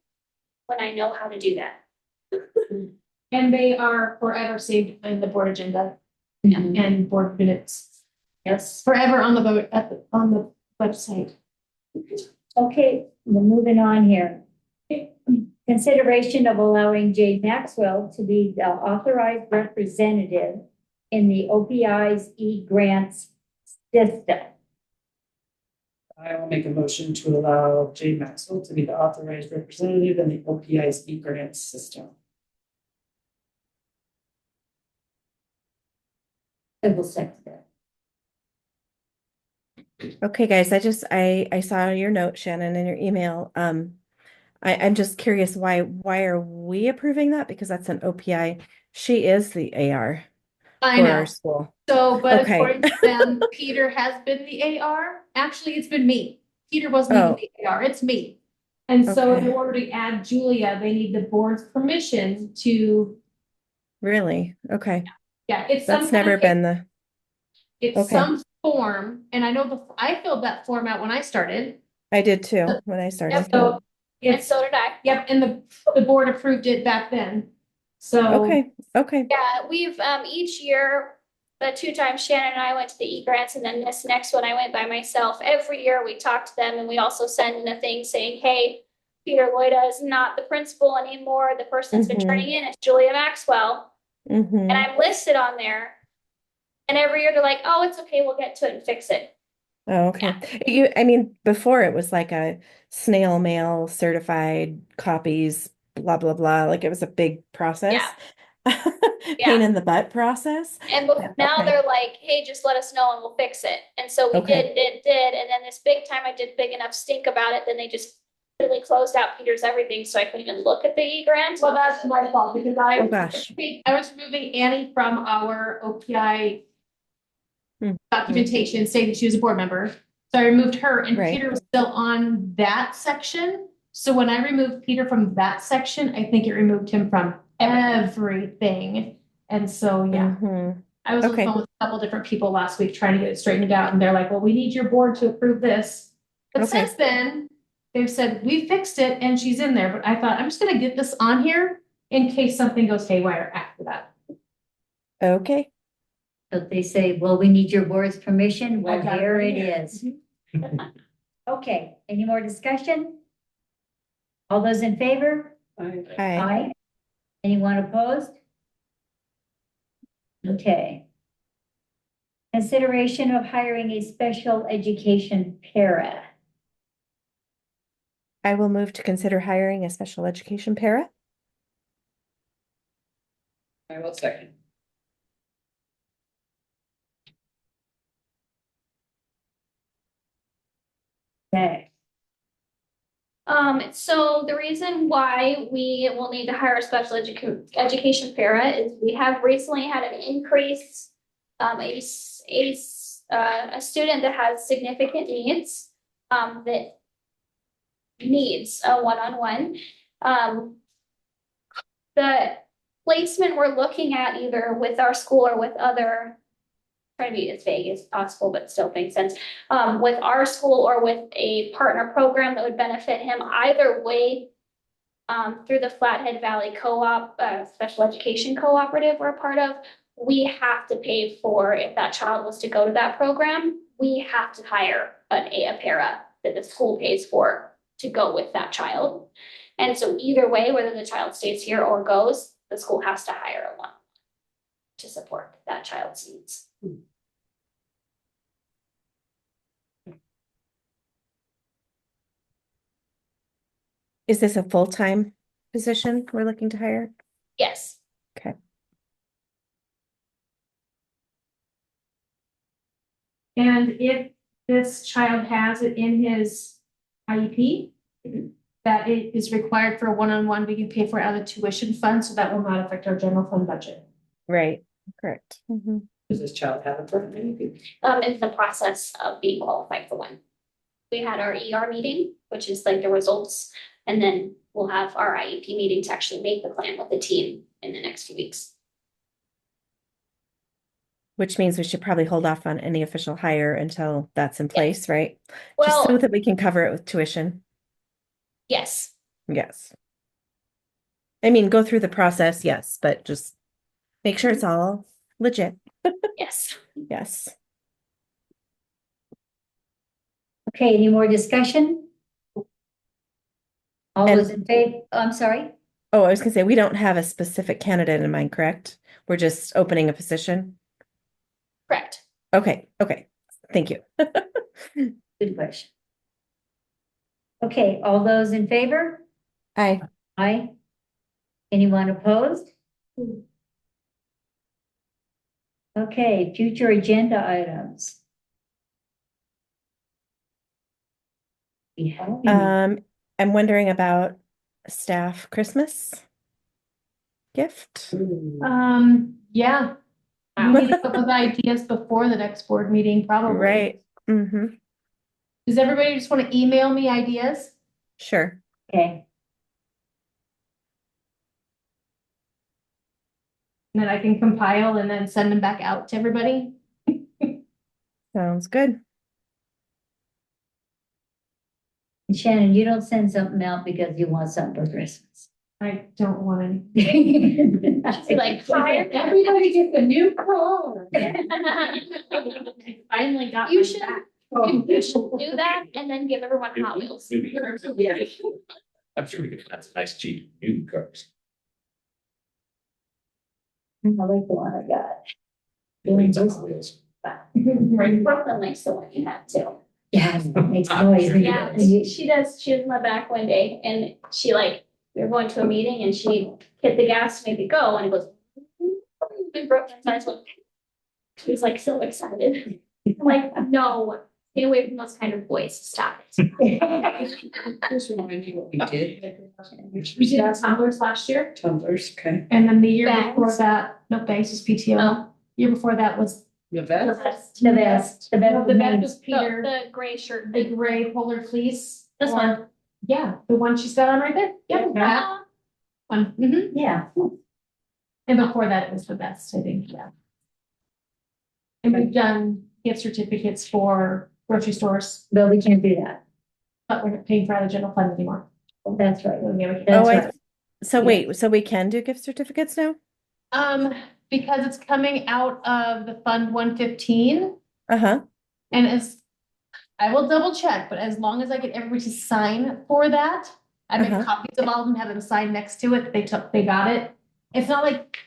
when I know how to do that. And they are forever saved in the board agenda Mhm. and board minutes, Yes, forever on the vote on the website. okay, we're moving on here. Consideration of allowing Jade Maxwell to be the authorized representative in the OPI's e-grants system. I will make a motion to allow Jay Maxwell to be the authorized representative in the OPI's e-grant system. I will second that. Okay, guys, I saw your note, Shannon, in your email. I'm just curious why are we approving that? Because that's an OPI. She is the AR I for know. our school. So, but Okay. according to them, Peter has been the AR. Actually, it's been me. Peter wasn't Oh. even the AR, it's me. And so in Okay. order to add Julia, they need the board's permission to, Really? Okay. yeah, it's some That's kind never of, been the, it's okay. some form. And I know I filled that form out when I started. I did too when I started. So And it's, so did I. yep, and the board approved it back then. So. Okay. Yeah, we've, each year, the 2 times Shannon and I went to the e-grants and then this next one I went by myself. Every year we talk to them and we also send in a thing saying, hey, Peter Loida is not the principal anymore. The person that's been Mhm. turning in is Julia Maxwell. Mm-hmm. And I'm listed on there. And every year they're like, oh, it's okay, we'll get to it and fix it. Oh, okay. I mean, before it was like a snail mail certified copies, blah, blah, blah. Like it was a big process. Pain in the butt process. And now Okay. they're like, hey, just let us know and we'll fix it. And so we Okay. did. And then this big time I did big enough stink about it, then they just really closed out Peter's everything, so I couldn't even look at the E-grant. Well, that's my fault because Oh, gosh. I was removing Annie from our OPI documentation saying that she was a board member. So I removed her and Right. Peter was still on that section. So when I removed Peter from that section, I think it removed him from everything. And so, yeah, Mhm. I was on the Okay. phone with a couple different people last week trying to get it straightened out. And they're like, well, we need your board to approve this. But Okay. since then, they've said, we fixed it and she's in there. But I thought, I'm just gonna get this on here in case something goes haywire after that. Okay. But they say, well, we need your board's permission. Well, I've got it there right it here. is. Okay, any more discussion? All those in favor? Hi. Anyone opposed? Okay. Consideration of hiring a special education para. I will move to consider hiring a special education para. I will second. Okay. So the reason why we will need to hire a special education para is we have recently had an increase, a student that has significant needs, that needs a one-on-one. The placement we're looking at either with our school or with other, trying to be as vague as possible, but still makes sense. With our school or with a partner program that would benefit him either way. Through the Flathead Valley Co-op, special education cooperative we're a part of, we have to pay for, if that child was to go to that program, we have to hire a para that the school pays for to go with that child. And so either way, whether the child stays here or goes, the school has to hire one to support that child's needs. Is this a full-time position we're looking to hire? Yes. Okay. And if this child has it in his IEP, that it is required for a one-on-one, we can pay for it out of the tuition fund, so that will not affect our general fund budget. Right. Correct. Mhm. Does this child have a permit? In the process of being qualified for one. We had our ER meeting, which is like the results, and then we'll have our IEP meeting to actually make the plan with the team in the next few weeks. Which means we should probably hold off on any official hire until that's in place, right? Just so Well, that we can cover it with tuition. yes, Yes. I mean, go through the process, yes, but just make sure it's all legit. yes. Yes. Okay, any more discussion? All And- those in favor, I'm sorry? Oh, I was gonna say, we don't have a specific candidate in mind, correct? We're just opening a position. Correct. Okay, okay. Thank you. Good question. Okay, all those in favor? Aye. Aye. Anyone opposed? Okay, future agenda items. We have any? I'm wondering about staff Christmas gift. Yeah. We need to come up with ideas before the next board meeting, probably. Right. Mm-hmm. Does everybody just want to email me ideas? Sure. Okay, And then I can compile and then send them back out to everybody? Sounds good. and Shannon, you don't send something out because you want something for Christmas. I don't want any. She's like, fire. Everybody gets a new car. Finally got You my should- back. You should do that and then give everyone Hot Wheels. Maybe. Yeah. I'm sure we could find some nice cheap new cars. I like the one I got. Leans on wheels. Right, Brooklyn likes the one you have too. Yeah, it makes noise. Yeah, she does, she was in my back one day and she like, we were going to a meeting and she hit the gas to make it go and it goes. And Brooklyn's eyes went. She was like so excited. I'm like, no, Stay away from those kind of boys, stop it. Just remind me what we did. We did have tumblers last year, Tumblers, okay. and then the year Bags. before that, no, bags was PTO. Oh. Year before that was, The The vet? best. The best, the no, best. the vet was The Peter, the gray shirt. the gray polar fleece. This or- one. Yeah, the one she's got on right there. Yeah, that Uh, one. Mhm. Yeah, And before that, it was the best, I think, yeah. And we've done gift certificates for grocery stores, but we can't do that. but we're not paying for out of general fund anymore. That's right. Yeah, we can- That's Oh, right. so wait, so we can do gift certificates now? Because it's coming out of the Fund 115, Uh-huh. and I will double check, but as long as I get everybody to sign for that, I make Uh-huh. copies of all of them, have them sign next to it, they got it. It's not like,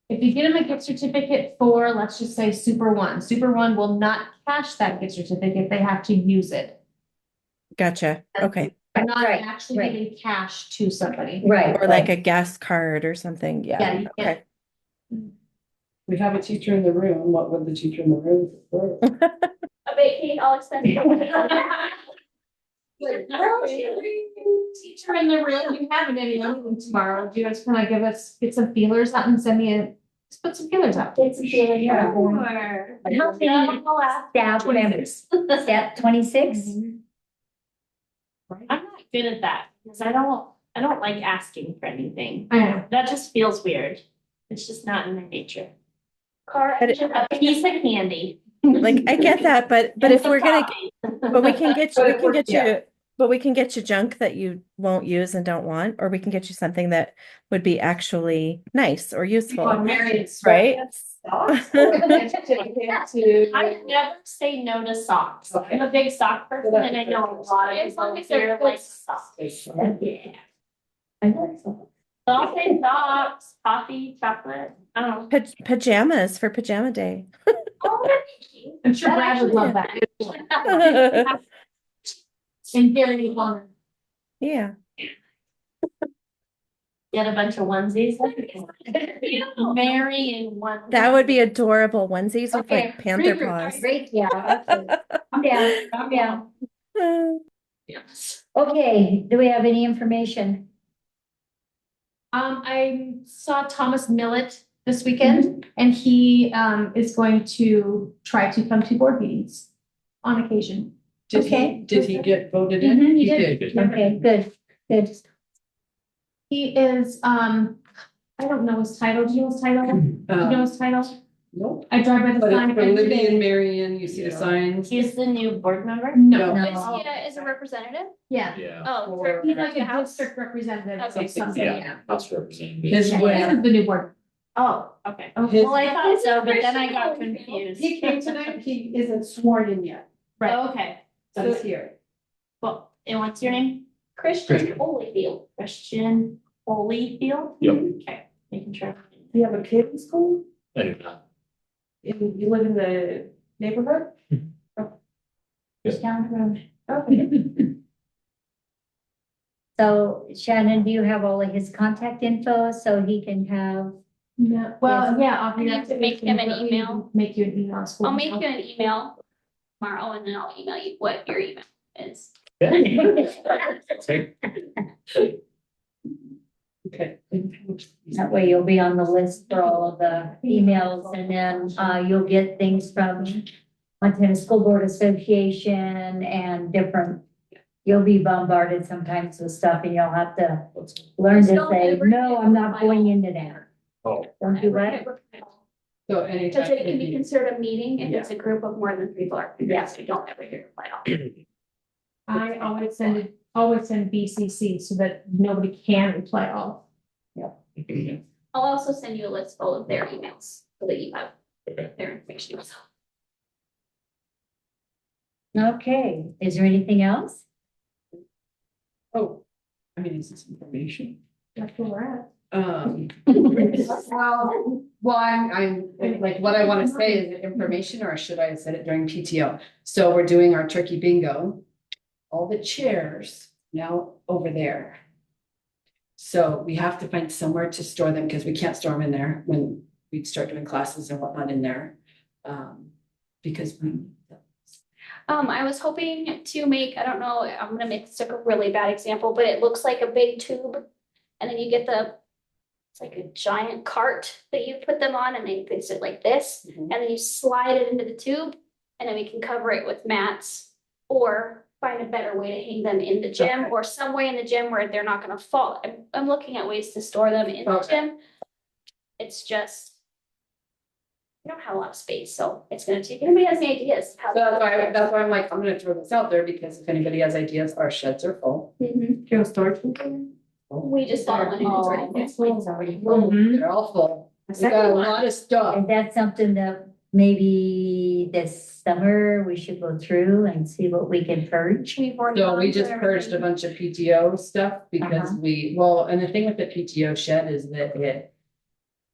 if you get them a gift certificate for, let's just say Super One will not cash that gift certificate, they have to use it. Gotcha. Okay. They're not Right, actually right. giving cash to somebody. Right. Or like a gas card or something. Yeah, Yeah. you Okay. We have a teacher in the room. What would the teacher in the room prefer? A vacate, all expenses. Teacher in the room, you haven't any meeting tomorrow, do you guys wanna get some feelers out and send me just put some feelers out. It's a feeling, yeah. Sure. How many staff members? Step 26? I'm not good at that because I don't like asking for anything. I know. That just feels weird. It's just not in my nature. Car But engine. A piece of candy. Like, I get that, but and if some we're gonna, coffee. but we can get, But we if can we're- get you, but we can get you junk that you won't use and don't want, or we can get you something that would be actually nice or useful, Marion's right? I never say no to socks. I'm a big sock person and I know a lot of As long people as they're here good like socks. socks. Yeah. I know so. So I'll say socks, coffee, chocolate. I don't know. Pajamas for pajama day. Oh, that'd be cute. I'm sure That Brad would actually- love that. And Gary would want Yeah. Get a bunch of onesies. Mary in one. That would be adorable onesies with Okay, like panther Great, paws. Great, yeah. Okay. I'm down, I'm down. Yes. Okay, do we have any information? I saw Thomas Millett this weekend, and he is going to try to come to board meetings on occasion. Okay. Did he get voted in? Mhm, he did. Okay, good, good. He is, I don't know his title. Do you know his title? Do you know his title? Nope. I drive by the But sign it's for every Libby and day. Marion, you see the signs. He's the new board member? No, No. Is he as a representative? yeah, Yeah. Oh, Or- he's like the a house. district representative or Okay. something. Yeah. House representative. His Yeah. This way. is the new board. Oh, okay. His- Well, I thought so, but then I got confused. He came tonight, he isn't sworn in yet, Right. Oh, okay. but he's here. Well, and what's your name? Christian Holyfield. Christian Holyfield? Yep. Okay, making sure. Do you have a kid in school? I do not. You live in the neighborhood? Just down the road. Okay. So Shannon, do you have all of his contact info so he can have? Yeah, well, yeah. I'll I need to make him an email. Make you an email. I'll make you an email tomorrow and then I'll email you what your email is. Okay. Okay. That way you'll be on the list for all of the emails and then you'll get things from Montana School Board Association and different. You'll be bombarded sometimes with stuff and you'll have to learn to Don't say, ever no, I'm not reply going all." into that. Oh, Don't do that. So anytime. Because it can be considered a meeting if it's a group of more than 3 people. Yes, you don't ever hear reply all. I always send BCC so that nobody can reply all. I'll also send you a list full of their emails so that you have Okay. their information. Okay, is there anything else? Oh, I mean, is this information? That's where we're at. Well, I'm like, what I want to say is it information, or should I have said it during PTO? So we're doing our turkey bingo. All the chairs now over there. So we have to find somewhere to store them because we can't store them in there when we start doing classes and whatnot in there. Because we. I was hoping to make, I don't know, I'm gonna make this like a really bad example, but it looks like a big tube. And then you get it's like a giant cart that you put them on and they sit like this. Mhm. And then you slide it into the tube and then we can cover it with mats. Or find a better way to hang them in the gym or some way in the gym where they're not gonna fall. I'm looking at ways to store them in the Okay. gym. It's just. We don't have a lot of space, so it's gonna take, anybody has any ideas? how- So that's why I'm like, I'm gonna throw this out there because if anybody has ideas, our sheds are full. Mhm. Do you have a storage container? We just bought one and it's already Oh, full. It's already Mhm. They're all full. We second got a one. lot of stuff. And that's something that maybe this summer we should go through and see what we can purge. We've already So gone we through just purged a everything. bunch of PTO stuff because Uh-huh. and the thing with the PTO shed is that it.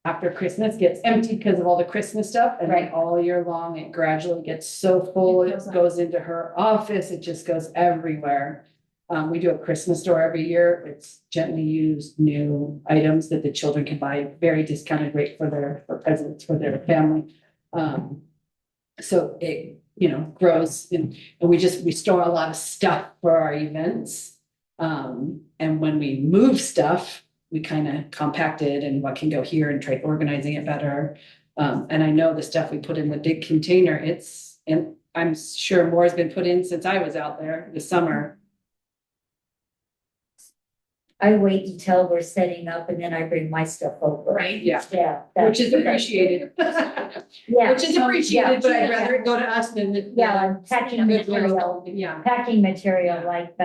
After Christmas gets emptied because of all the Christmas stuff and then Right. all year long, it gradually gets so full, it goes into her office, it just goes everywhere. We do a Christmas store every year. It's gently used new items that the children can buy, very discounted rate for presents for their family. So it, grows and we store a lot of stuff for our events. And when we move stuff, we kind of compact it and what can go here and try organizing it better. And I know the stuff we put in the big container, and I'm sure more has been put in since I was out there this summer. I wait until we're setting up and then I bring my stuff over. Right. Yeah, Yeah. which is appreciated. Yeah. Which is so, appreciated, but I'd yeah. rather it go to us than the. Yeah, and packing material, Yeah. like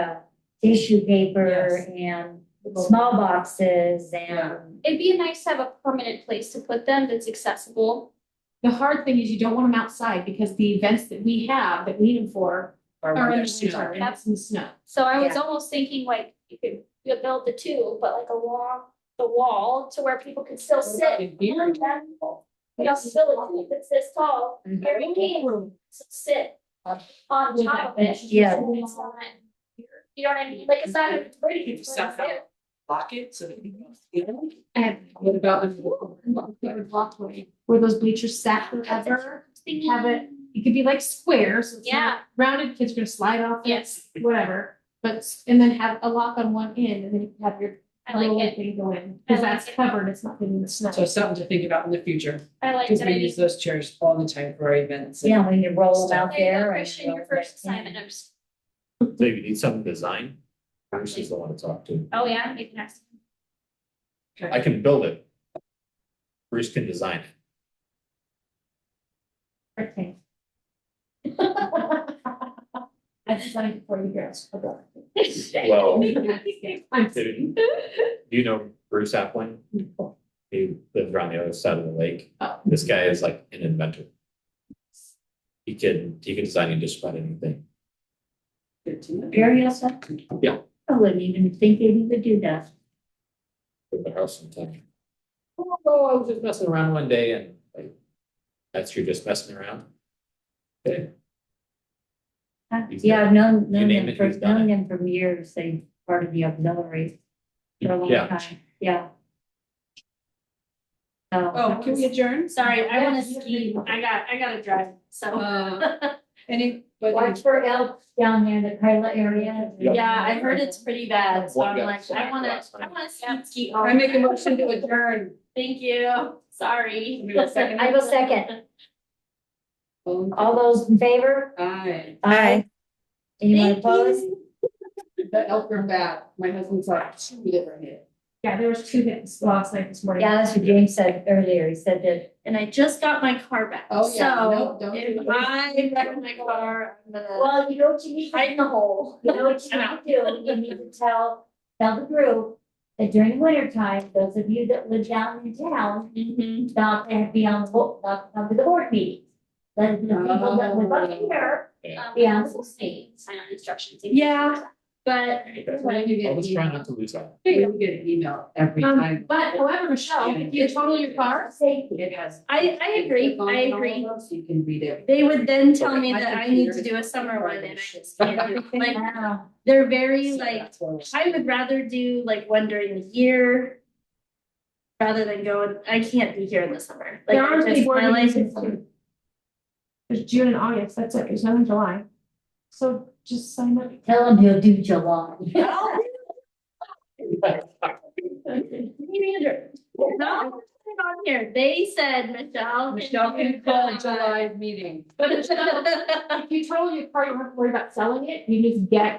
tissue paper and small boxes Yeah. and. It'd be nice to have a permanent place to put them that's accessible. The hard thing is you don't want them outside because the events that we have that we need them for Or are when in the there's snow. winter and it's in the snow. So I was Yeah. almost thinking like you could build the tube, but like along the wall to where people could still sit. In here. on them. We also build a tube that's this tall, Mhm. very can sit on top of it. Yeah. So it's not- You know what I mean? Like it's not a pretty. Keep stuff out. Lock it so that you can. And What about where those bleachers sat forever, have it, it could be like square, so it's Yeah. not rounded, kids are gonna slide off. it, Yes. Whatever, and then have a lock on one end and then you can have your I like little it. thing go in, I because like that's it. covered, it's not in the snow. So something to think about in the future, I like because that we idea. use those chairs all the time for our events. and- Yeah, when you roll them out There you go, there. Christian, your first assignment. So if you need something designed, Bruce is the one to talk to. Oh, yeah, you can ask. I can build it. Bruce can design it. Okay. I designed it for you girls. Well, I'm do you know Bruce Appling? He lives around the other side of the lake. Oh. This guy is like an inventor. He can design just about anything. Good to know. Very awesome. Yeah. I wouldn't even think they would do that. For the house sometime. Oh, I was just messing around one day and like, that's you're just messing around. Okay. He's Yeah, I've known You name them it, for, he's done known it. them from years, they part of the auxiliary for a long Yeah. time, yeah. So, Oh, can we adjourn? Sorry, I wanna ski. I gotta drive, so. Anybody? watch for elk down there in the Kyla area. Yeah, I heard it's pretty bad, so One I'm guy like, said I wanna last time. ski I home. make a motion to adjourn. Thank you, sorry. We will second. I will second. All those in favor? Aye. Aye. Anyone Thank opposed? The elk are bad. My husband's like, two different hit. Yeah, there was 2 hits last night, this morning. Yeah, that's what James said earlier, he said that, And I just got my car back, Oh, yeah, no, so don't if do that. I wreck my car, I'm gonna well, you know what you need to hide in the hole. You know what you need to do, you need to tell the group that during the winter time, those of you that live down in town, Mhm. not to be on the board, not to come to the board meetings. Let the people that live up here be on the board meetings. Sign on instructions. Yeah, but When you I'll get just try email, not to lose out. when you get an email every time. But however, Michelle, if you total your car, Safety. It has. I agree, Click on I all agree. of those, You can read it. They would then tell Okay. me My that I need to computer do a is summer one and I just can't do it. Everything Like, now. they're very So like, that's where- I would rather do like one during the year. Rather than going, I can't be here in the summer. Like, there aren't I any just, board my life meetings. is. There's June and August, that's it, there's nothing in July. So just sign up. Tell him he'll do July. No, it's on here. They said Michelle. Michelle can call a July meeting. But if you totally, you probably don't have to worry about selling it, you just get